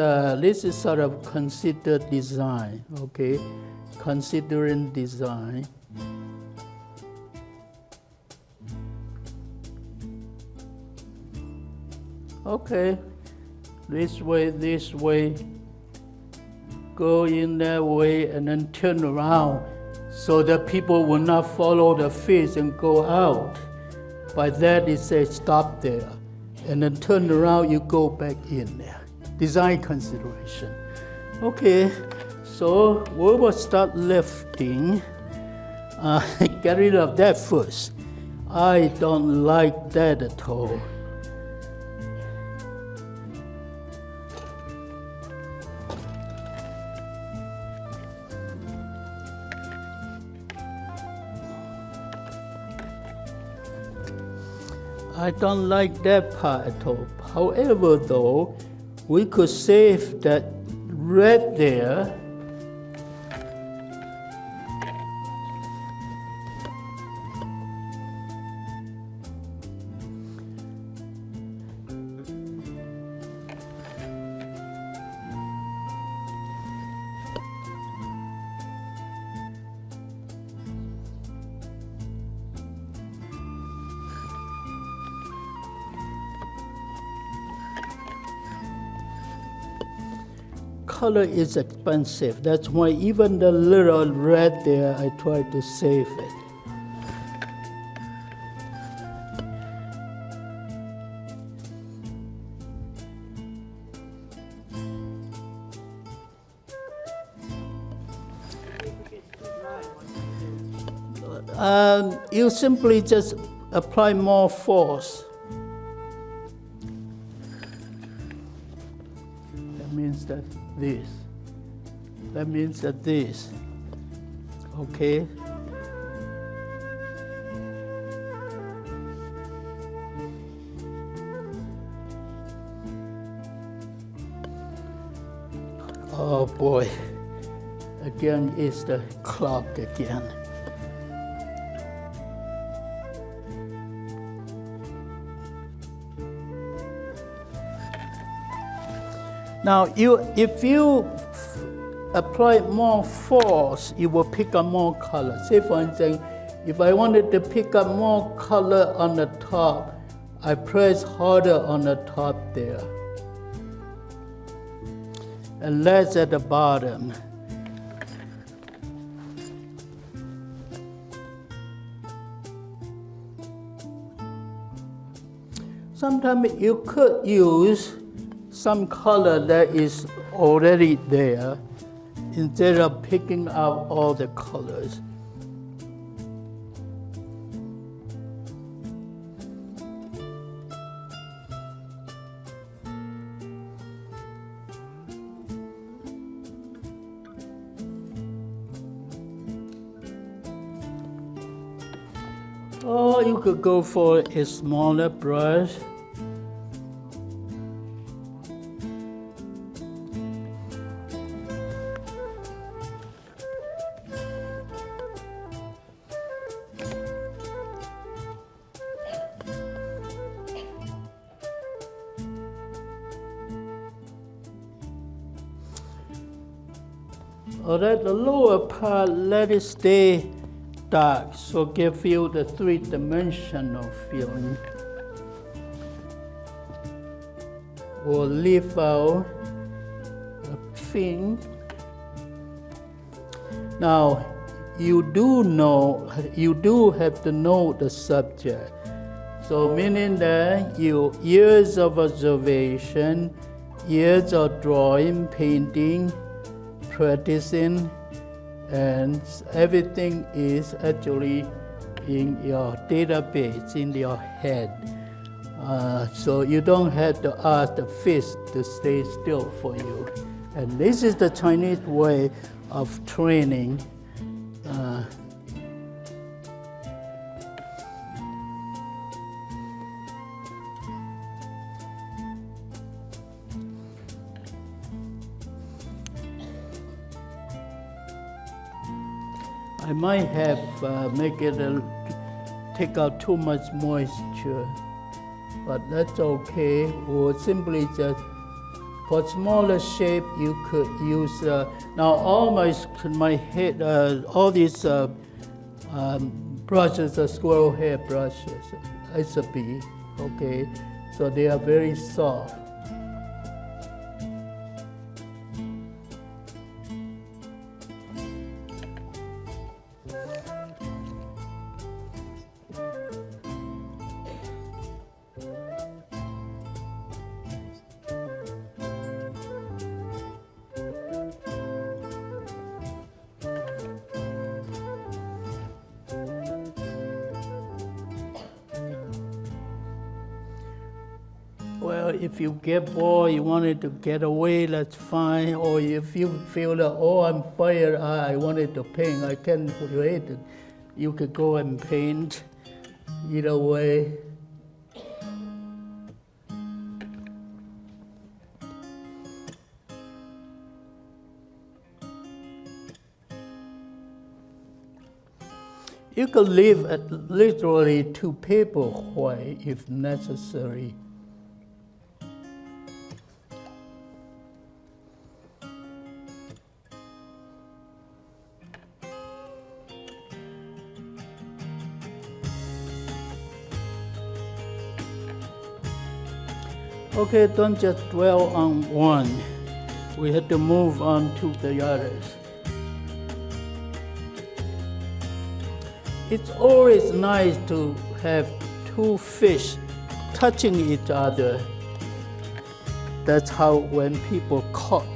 sort of considered design, okay? Considering design. Okay, this way, go in that way, and then turn around so that people will not follow the fish and go out. By that, it says stop there. And then turn around, you go back in there. design consideration. Okay, so we will start lifting. Get rid of that first. I don't like that at all. I don't like that part at all. However, though, we could save that red there. Color is expensive. That's why even the little red there, I try to save it. You simply just apply more force. That means that this. That means that this. Okay? Oh boy. Again, it's the clock again. Now, if you apply more force, you will pick up more color. Say, for instance, if I wanted to pick up more color on the top, I press harder on the top there, and less at the bottom. Sometimes you could use some color that is already there instead of picking out all the colors. Or you could go for a smaller brush. Alright, the lower part, let it stay dark, so give you the three-dimensional feeling. Or leave out a pink. Now, you do have to know the subject. So meaning that years of observation, years of drawing, painting, practicing, and everything is actually in your database, in your head. So you don't have to ask the fish to stay still for you. And this is the Chinese way of training. I might have take out too much moisture, but that's okay. Or simply just for smaller shape, you could use. Now all my head, all these brushes are squirrel hair brushes, SB. Okay, so they are very soft. Well, if you get bored, you wanted to get away, that's fine. Or if you feel that, oh, I'm fired, I wanted to paint, I can't wait, you could go and paint. Either way. You could leave it literally to paper white if necessary. Okay, don't just dwell on one. We have to move on to the others. It's always nice to have two fish touching each other. That's how when people caught.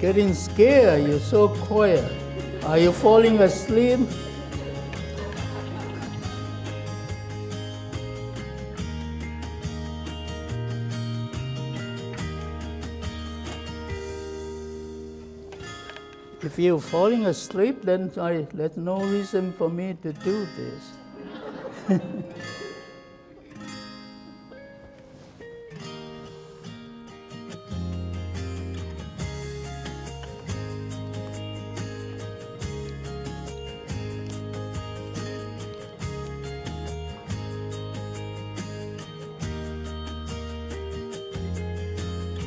Getting scared, you're so quiet. Are you falling asleep? If you're falling asleep, then there's no reason for me to do this.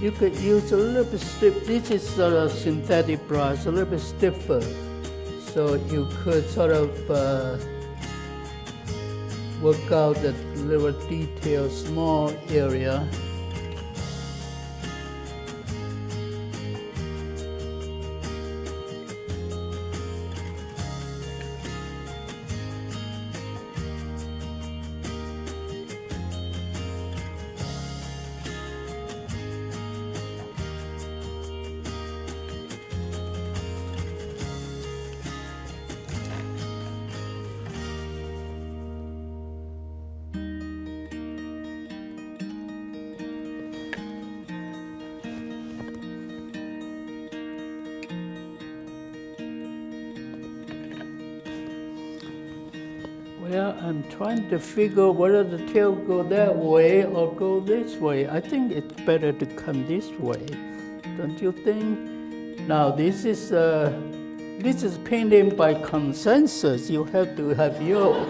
You could use a little bit stiff. This is sort of synthetic brush, a little bit stiffer. So you could sort of work out that little detail, small area. Well, I'm trying to figure whether the tail go that way or go this way. I think it's better to come this way, don't you think? Now this is painting by consensus. You have to have your.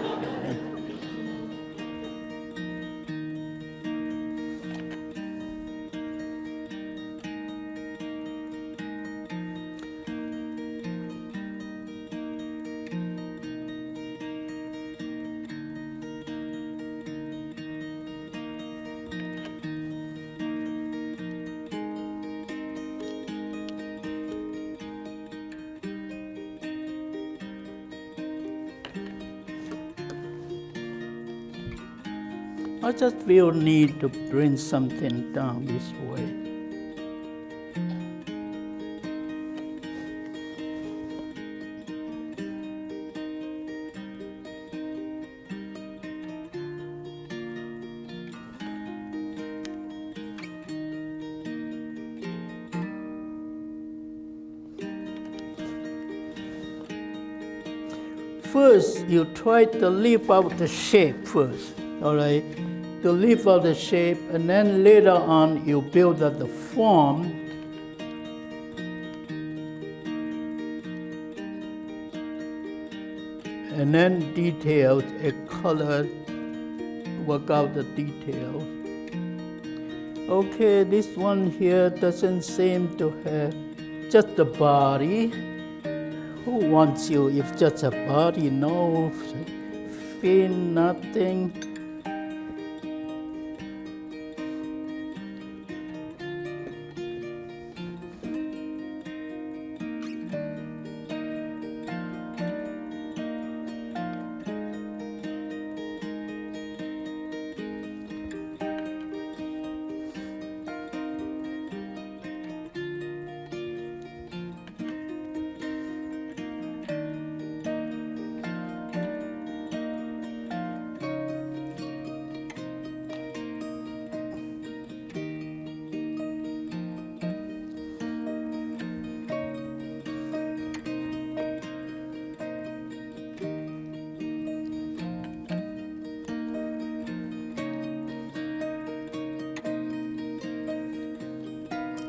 I just feel need to bring something down this way. first you try to leave out the shape first, all right? To leave out the shape, and then later on you build up the form. And then details, a color, work out the details. Okay, this one here doesn't seem to have just the body. Who wants you if just a body? No fin, nothing.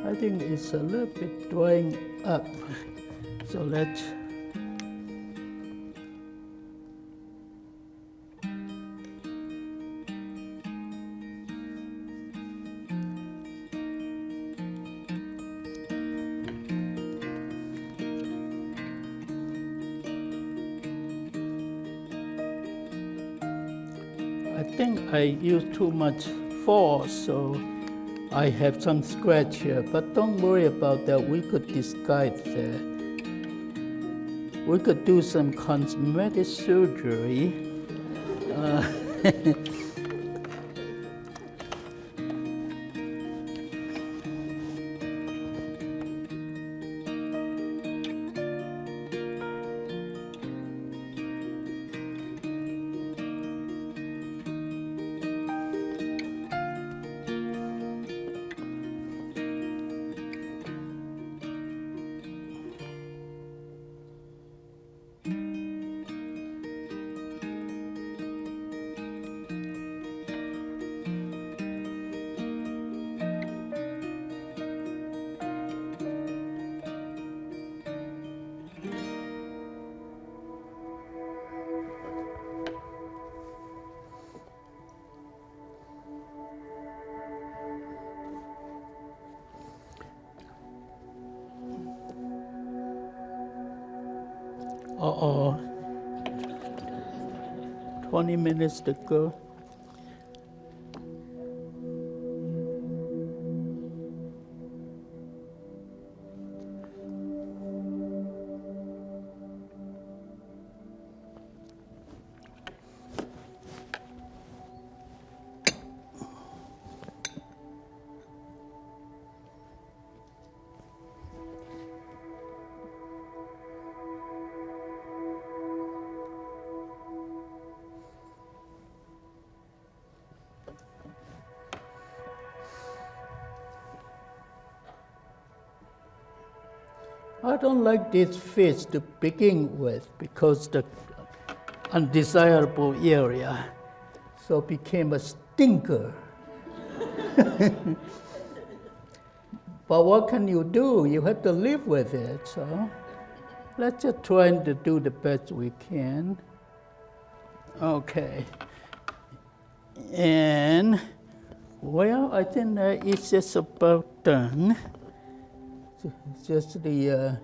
I think it's a little bit drying up. So let's I think I used too much force, so I have some scratch here, but don't worry about that. We could disguise that. We could do some cosmetic surgery. Uh-oh. 20 minutes to go. I don't like this fish to begin with because the undesirable area, so it became a stinker. But what can you do? You have to live with it, so let's just try to do the best we can. Okay. And, well, I think that it's just about done. Just the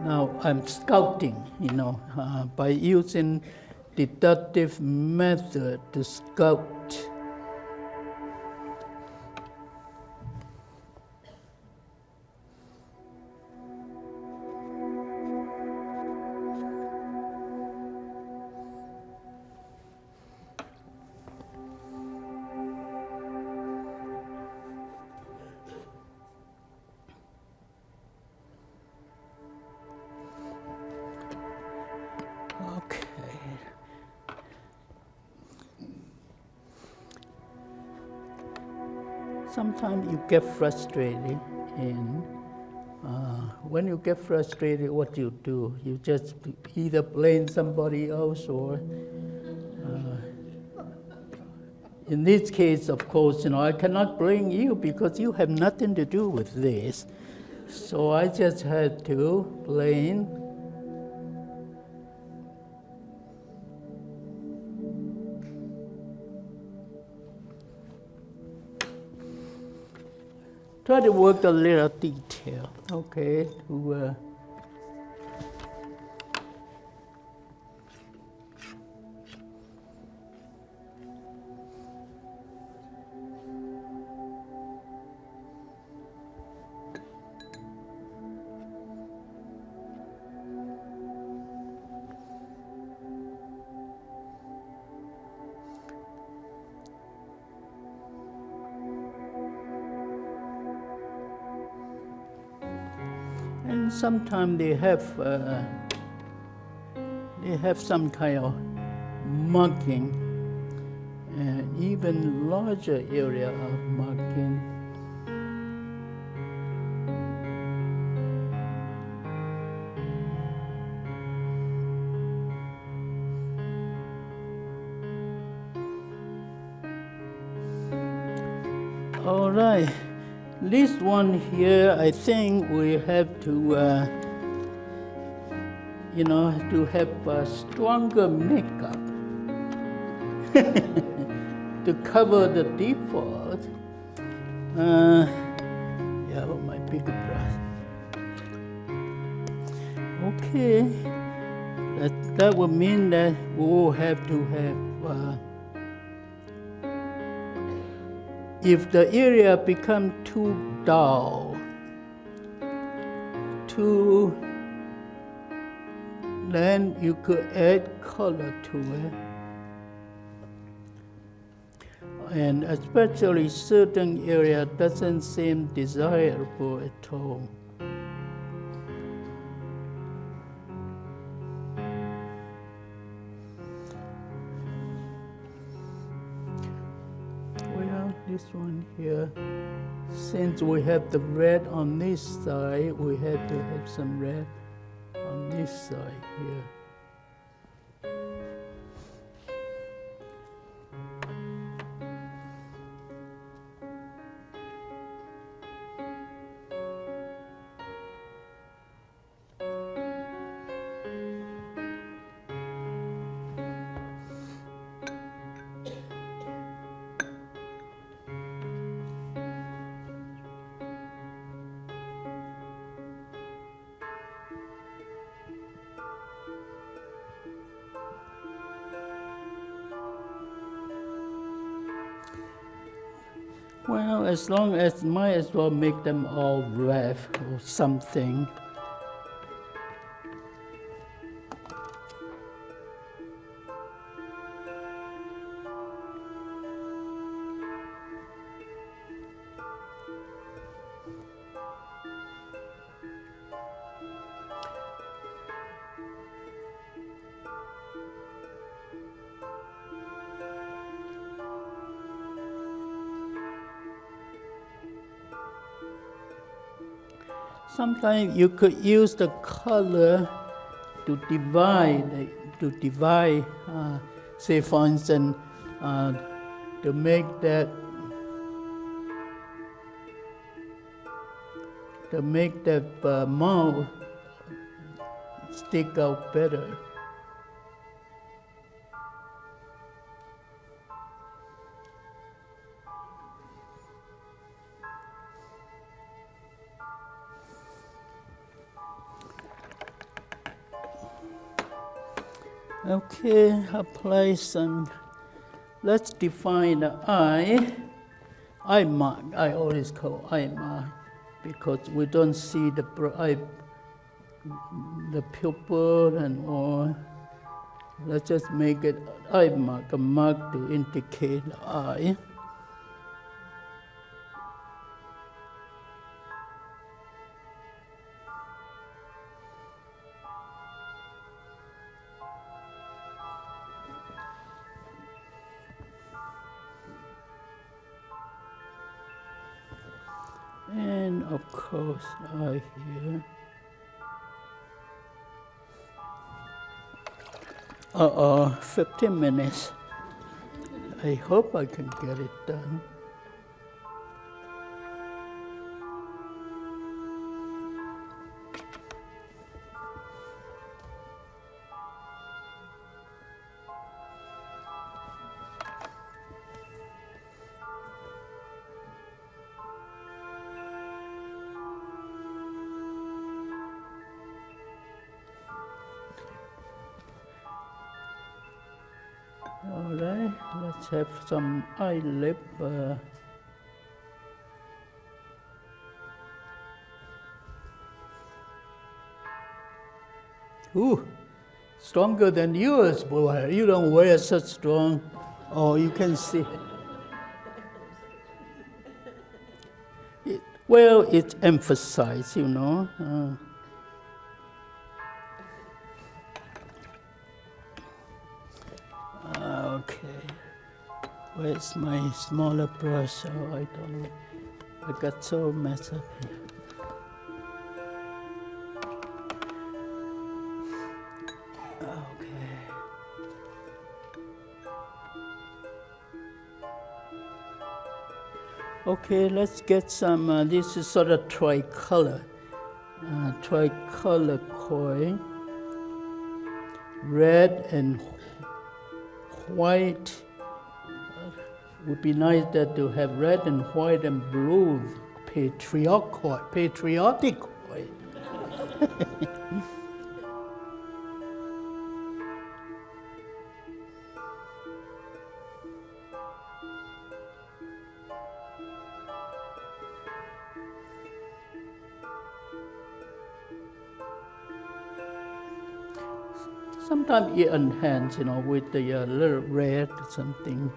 now I'm scouting, by using deductive method to scout. sometimes you get frustrated, and when you get frustrated, what you do? You just either blame somebody else, or in this case, of course, I cannot blame you because you have nothing to do with this. So I just had to blame. Try to work a little detail, okay? And sometimes they have some kind of marking, and even larger area of marking. All right. This one here, I think we have to, to have a stronger makeup to cover the default. Yeah, with my bigger brush. Okay, that would mean that we will have to have. If the area becomes too dull, then you could add color to it. And especially certain area doesn't seem desirable at all. This one here, since we have the red on this side, we have to have some red on this side here. Well, as long as, might as well make them all red or something. Sometimes you could use the color to divide, say for instance, to make that mouth stick out better. Okay, apply some. Let's define the eye mark. I always call eye mark because we don't see the pupil and all. Let's just make it eye mark, a mark to indicate the eye. And of course, right here. 15 minutes. I hope I can get it done. All right, let's have some eyelid. Ooh, stronger than yours, boy. You don't wear such strong. Oh, you can see. Well, it's emphasized, you know. Okay. Where's my smaller brush? Oh, I don't know. I got so messed up here. Okay. Okay, let's get some, this is sort of tricolor. Tricolor coin. Red and white. Would be nice that to have red and white and blue. Patriotic coin. Sometimes it enhances, you know, with the little red or something.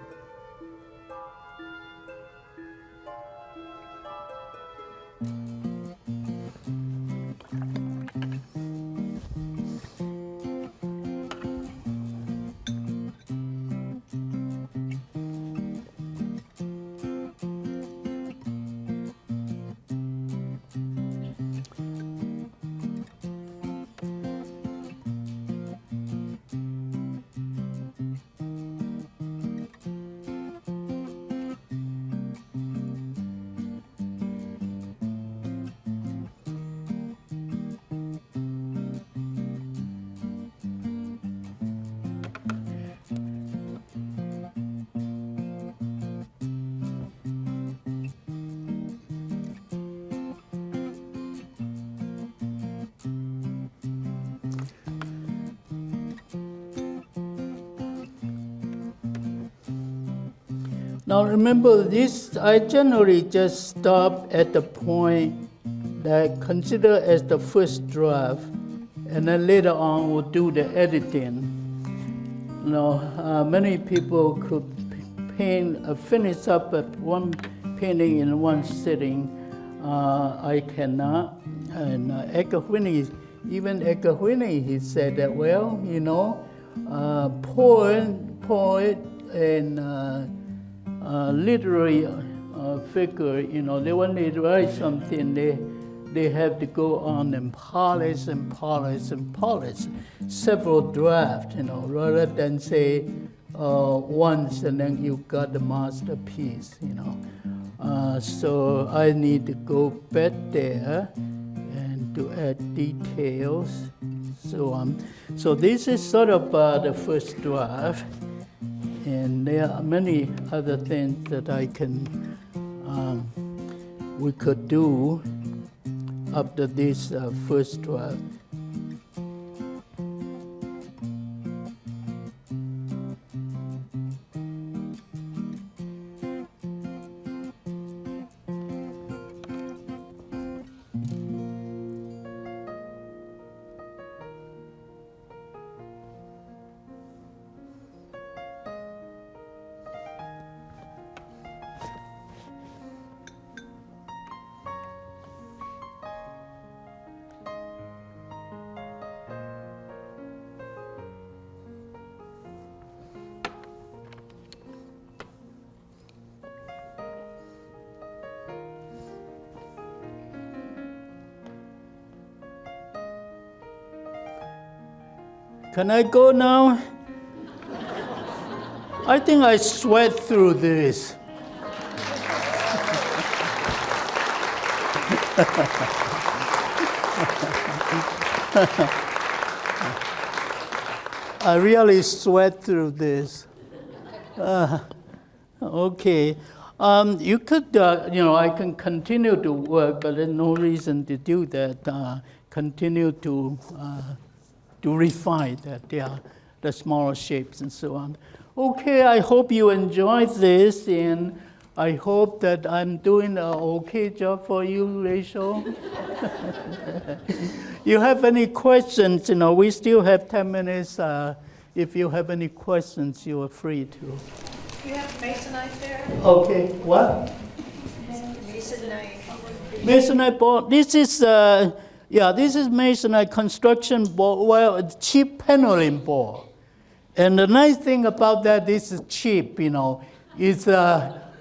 Now remember this, I generally just stop at the point that I consider as the first draft, and then later on we'll do the editing. You know, many people could finish up one painting in one sitting. I cannot. And even Cheng-Khee, he said that, well, you know, poet and literary figure, you know, when they write something, they have to go on and polish and polish and polish several drafts, you know, rather than say once and then you got the masterpiece, you know. So I need to go back there and to add details, so on. So this is sort of the first draft. And there are many other things that we could do after this first draft. Can I go now? I think I sweat through this. I really sweat through this. Okay. You could, I can continue to work, but there's no reason to do that. Continue to refine that, the smaller shapes and so on. Okay, I hope you enjoyed this, and I hope that I'm doing an okay job for you, Rachel. You have any questions? We still have 10 minutes. If you have any questions, you are free to. Do you have masonite there? Okay, what? Masonite. Masonite board. This is masonite construction board. Well, it's cheap paneling board. And the nice thing about that, this is cheap. It's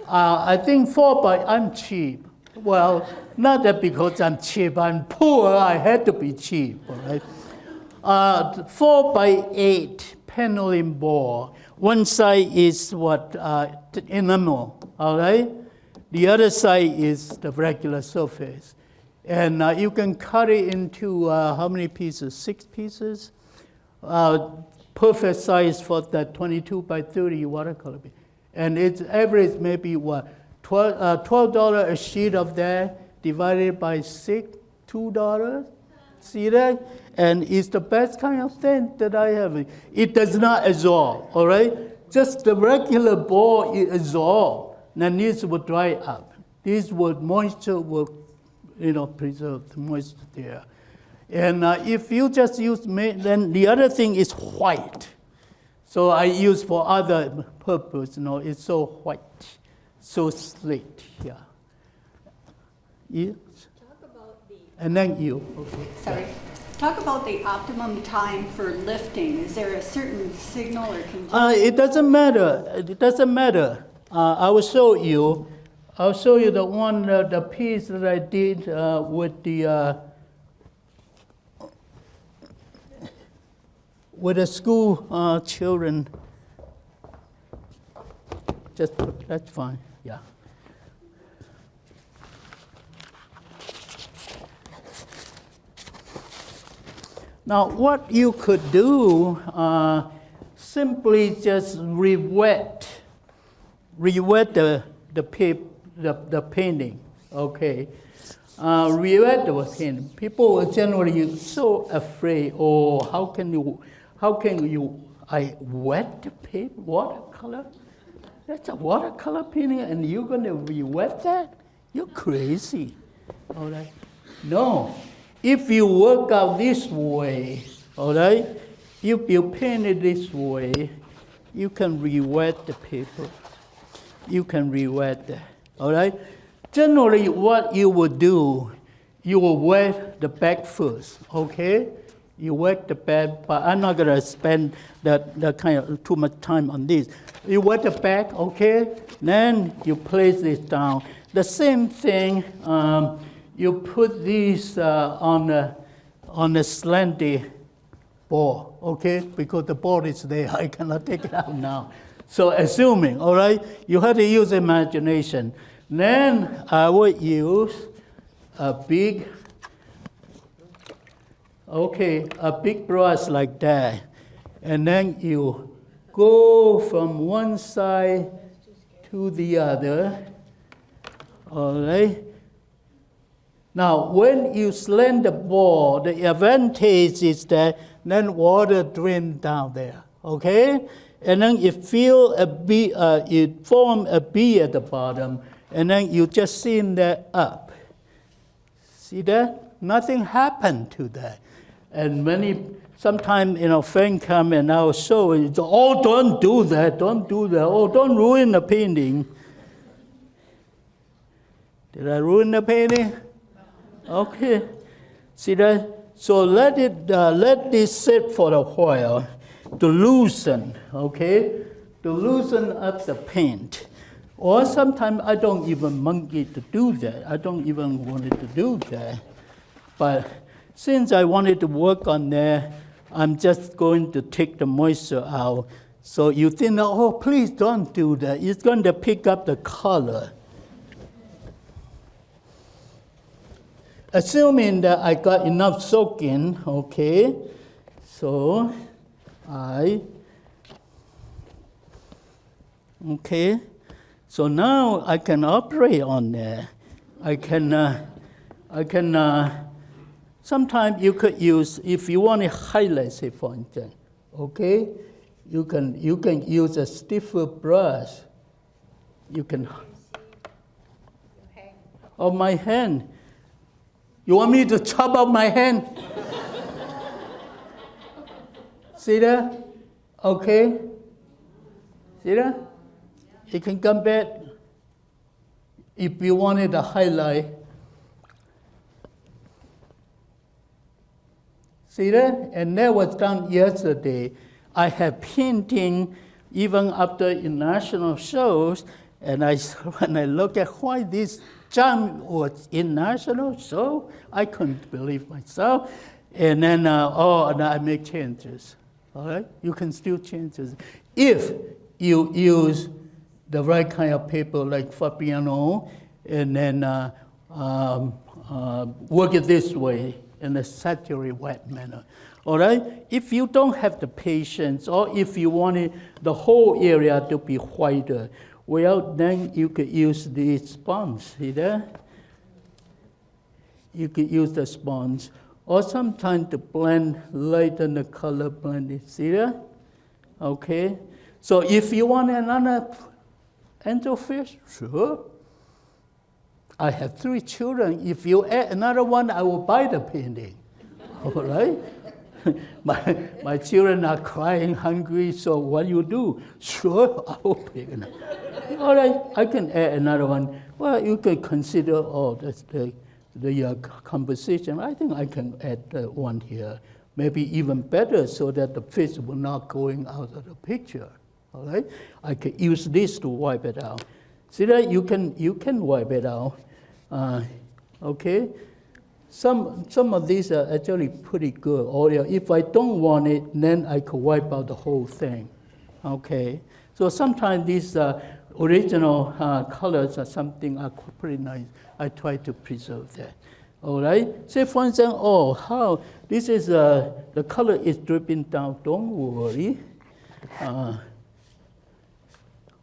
I think I'm cheap. Well, not that because I'm cheap. I'm poor. I had to be cheap. All right. 4x8 paneling board. One side is enamel, all right? The other side is the regular surface. And you can cut it into how many pieces? 6 pieces? Perfect size for that 22x30 watercolor. And its average maybe $12 a sheet of that divided by 6, $2. See that? And it's the best kind of thing that I have. It does not absorb, all right? Just the regular board is absorbed, and this will dry up. Moisture will, preserve the moisture there. And if you just use, then the other thing is white. So I use for other purpose, it's so white, so slate, yeah. Yes? And then you, okay. Sorry. Talk about the optimum time for lifting. Is there a certain signal or it doesn't matter. It doesn't matter. I will show you. I'll show you the piece that I did with the school children. That's fine. Yeah. Now, what you could do, simply just re-wet the painting, okay? Re-wet the painting. People are generally so afraid, how can you, I wet the paint, watercolor? That's a watercolor painting and you're gonna re-wet that? You're crazy, all right? No. If you work out this way, all right, if you paint it this way, you can re-wet the paper. You can re-wet that, all right? Generally, what you will do, you will wet the back first, okay? You wet the back, but I'm not gonna spend that kind of too much time on this. You wet the back, okay? Then you place this down. The same thing, you put these on a slanty board, okay? Because the board is there, I cannot take it out now. So assuming, all right, you have to use imagination. Then I would use a big brush like that. And then you go from one side to the other, all right? Now, when you slant the board, the advantage is that then water drains down there, okay? And then it forms a B at the bottom, and then you just seam that up. See that? Nothing happened to that. And sometimes, friends come and I'll show it. Oh, don't do that, don't do that. Oh, don't ruin the painting. Did I ruin the painting? Okay, see that? So let this sit for a while to loosen, okay? To loosen up the paint. Or sometimes I don't even want it to do that. I don't even want it to do that. But since I wanted to work on that, I'm just going to take the moisture out. So you think, oh, please don't do that. It's going to pick up the color. Assuming that I got enough soaking, okay, so okay, so now I can operate on that. I can, sometimes you could use, if you want to highlight, say for instance, okay, you can use a stiffer brush. You can, oh, my hand. You want me to chop out my hand? See that? Okay. See that? You can come back. If you wanted to highlight. See that? And that was done yesterday. I have painting even after international shows, and when I look at why this jam was in national show, I couldn't believe myself. And then, and I make changes. All right? You can still change it. If you use the right kind of paper like Fabiano, and then work it this way in a saturated wet manner. All right? If you don't have the patience, or if you wanted the whole area to be whiter, well, then you could use the sponge, see that? You could use the sponge, or sometimes to blend, lighten the color blending, see that? Okay? So if you want another angelfish, sure. I have 3 children. If you add another one, I will buy the painting. All right? my children are crying, hungry, so what do you do? Sure, I will pick it. All right, I can add another one. Well, you can consider, that's the composition. I think I can add one here. Maybe even better, so that the fish will not going out of the picture. All right? I can use this to wipe it out. See that? You can wipe it out. Okay? Some of these are actually pretty good. Or if I don't want it, then I could wipe out the whole thing. Okay? So sometimes these original colors are something are pretty nice. I try to preserve that. All right? Say for instance, how this is the color is dripping down. Don't worry.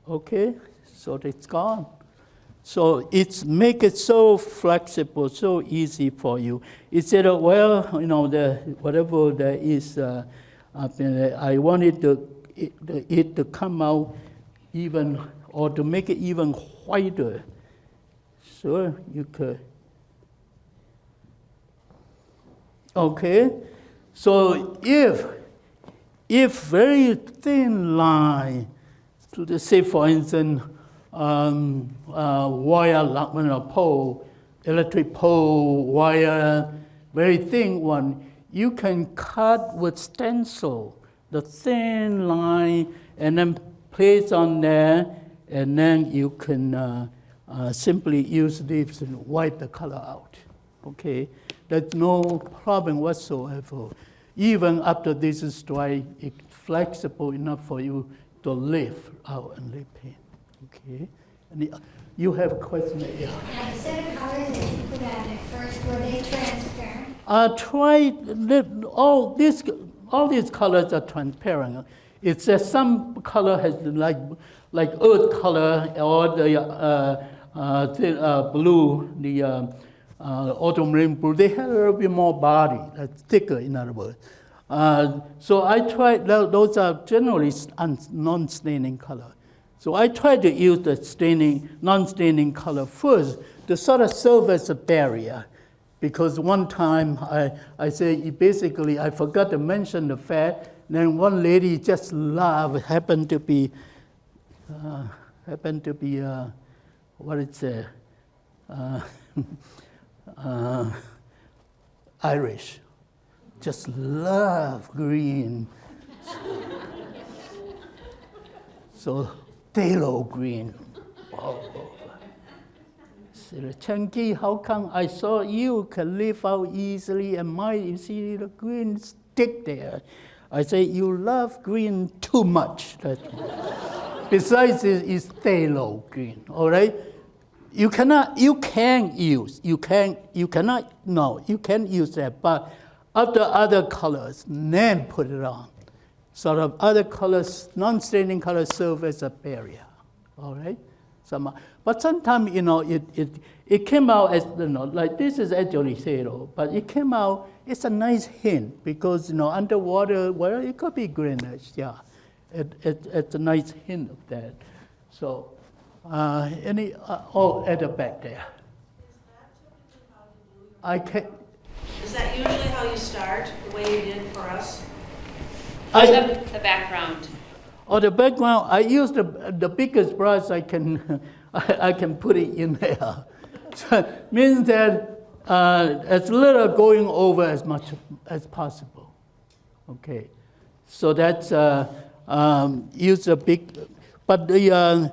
Okay, so it's gone. So it's make it so flexible, so easy for you. Instead of, well, whatever there is, I wanted it to come out even, or to make it even whiter. So you could. Okay, so if very thin line, to say for instance, wire, pole, electric pole, wire, very thin one, you can cut with stencil the thin line and then place on there, and then you can simply use this and wipe the color out. Okay, there's no problem whatsoever. Even after this is dry, it's flexible enough for you to lift out and lip paint. Okay, and you have a question? Yeah. Now, the set of colors that you put on at first, were they transparent? All these colors are transparent. It's just some color has like earth color, or the blue, the ultramarine blue. They have a little bit more body, thicker, in other words. So I tried, those are generally non-staining color. So I tried to use the non-staining color first to sort of serve as a barrier. Because one time I say, basically, I forgot to mention the fact, then one lady just laughed, happened to be, what is it, Irish. Just love green. So phthalo green all over. said, Cheng-Khee, how come I saw you can live out easily and mine, you see the green stick there? I say, you love green too much. That's why. Besides, it's phthalo green, all right? You can use that, but other colors, then put it on. Sort of other colors, non-staining colors serve as a barrier, all right? But sometimes, it came out as, like this is actually phthalo, but it came out, it's a nice hint because, underwater, well, it could be greenish, yeah. It's a nice hint of that. So, at the back there. Is that usually how you start, the way you did for us? The background. The background, I use the biggest brush I can I can put it in there. So means that as little going over as much as possible. Okay, so that's use a big. But the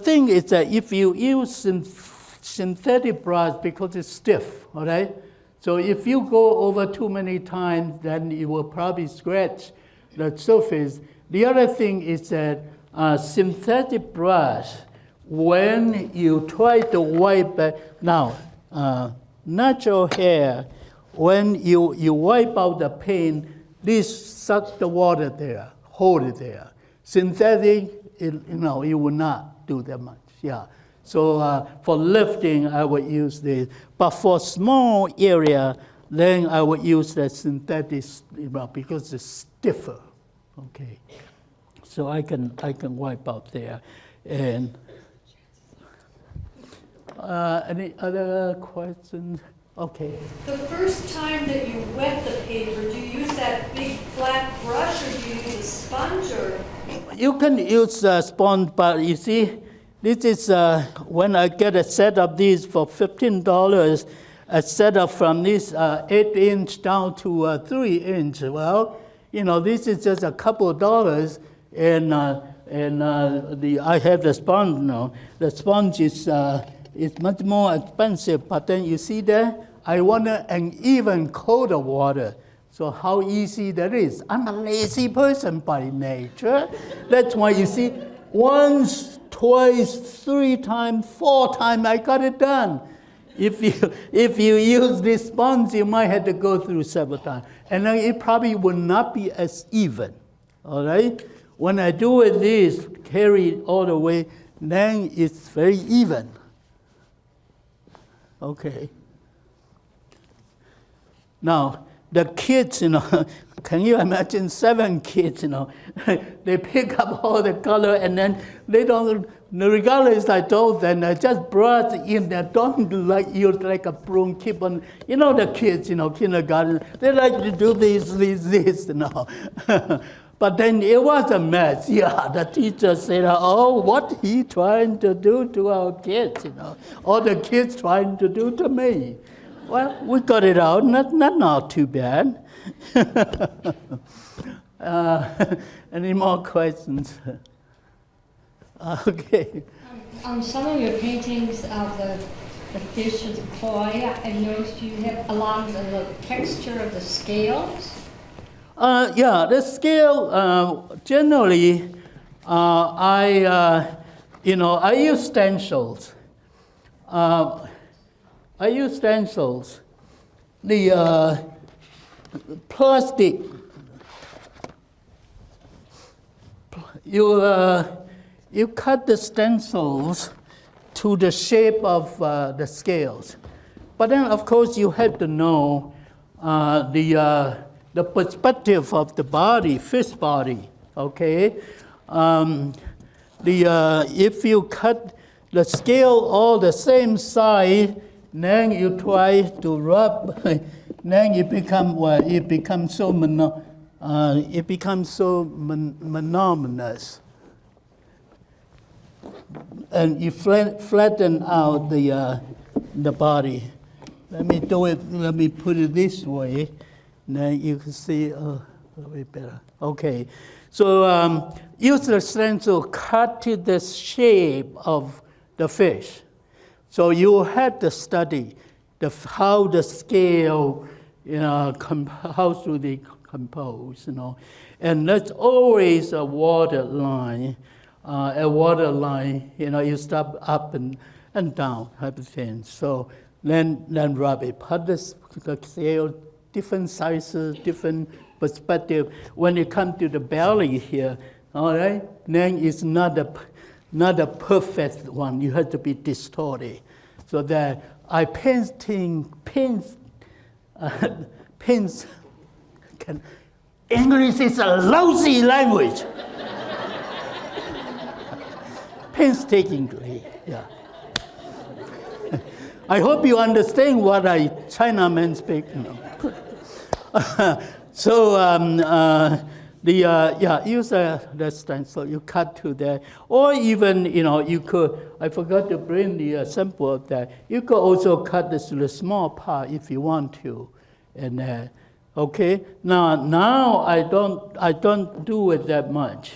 thing is that if you use synthetic brush because it's stiff, all right. So if you go over too many times, then you will probably scratch the surface. The other thing is that synthetic brush, when you try to wipe it, now, natural hair, when you wipe out the paint, this sucks the water there, hold it there. Synthetic, you will not do that much, yeah. So for lifting, I would use this. But for small area, then I would use the synthetic because it's stiffer. Okay, so I can wipe out there. And any other questions? Okay. The first time that you wet the paper, do you use that big flat brush or do you use a sponge? Or? You can use a sponge, but you see, this is when I get a set of these for $15, a setup from this 8-inch down to 3-inch. Well, this is just a couple of dollars, and I have the sponge now. The sponge is much more expensive, but then you see there, I want an even coat of water. So how easy that is. I'm a lazy person by nature. That's why you see, once, twice, 3 times, 4 times, I got it done. If you use this sponge, you might have to go through several times. And then it probably will not be as even, all right? When I do it this, carry it all the way, then it's very even. Okay. Now, the kids, can you imagine 7 kids, they pick up all the color and then they don't, regardless I told them, I just brush in there, don't use like a broom, keep on, the kids, kindergarten, they like to do this, But then it was a mess, yeah. The teacher said, oh, what he trying to do to our kids, All the kids trying to do to me. Well, we got it out, not too bad. Any more questions? Okay. On some of your paintings of the fish of the koi, I noticed you have a lot of the texture of the scales. Yeah, the scale, generally, I use stencils. The plastic, you cut the stencils to the shape of the scales. But then, of course, you have to know the perspective of the body, fish body, okay? If you cut the scale all the same size, then you try to rub, then it becomes so monotonous. And you flatten out the body. Let me put it this way. Then you can see a little bit better. Okay, so use the stencil, cut to the shape of the fish. So you had to study how the scale, how should they compose, And that's always a water line. You start up and down type of thing. So then rub it. Put the scale, different sizes, different perspective. When you come to the belly here, all right, then it's not a perfect one. You have to be distorted. So that I pins. English is a lousy language. Painstakingly, yeah. I hope you understand what Chinaman speak. Use that stencil. You cut to that, or even you could. I forgot to bring the sample of that. You could also cut this to the small part if you want to, and okay. Now I don't do it that much.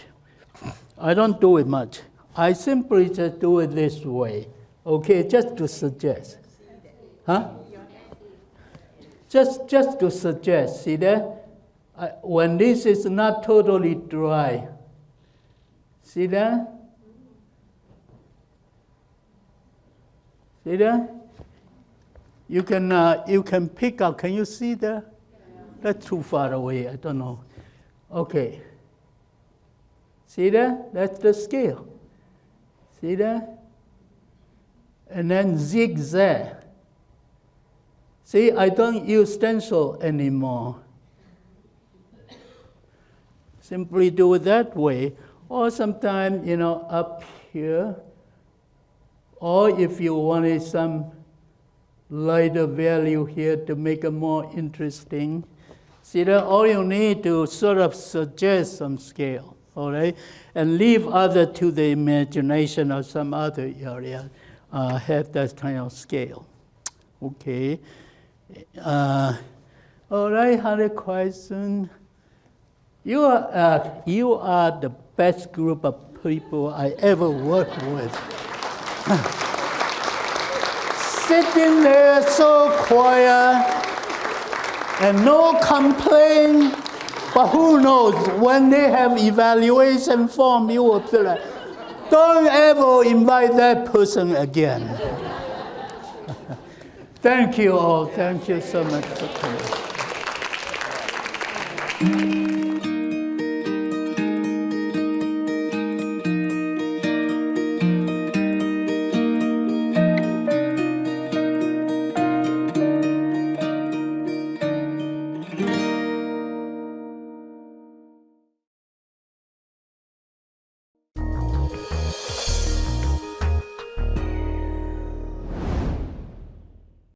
I don't do it much. I simply just do it this way, okay, just to suggest. Huh? Just to suggest, see that? When this is not totally dry, see that? See that? You can pick up, can you see that? That's too far away, I don't know. Okay. See that? That's the scale. See that? And then zigzag. See, I don't use stencil anymore. Simply do it that way. Or sometimes, up here. Or if you wanted some lighter value here to make it more interesting. See that? All you need to sort of suggest some scale. All right, and leave other to the imagination of some other area. Have that kind of scale. Okay. All right, other question. You are the best group of people I ever worked with. Sitting there so quiet and no complaint. But who knows, when they have evaluation form, you will feel like, don't ever invite that person again. Thank you all. Thank you so much for coming.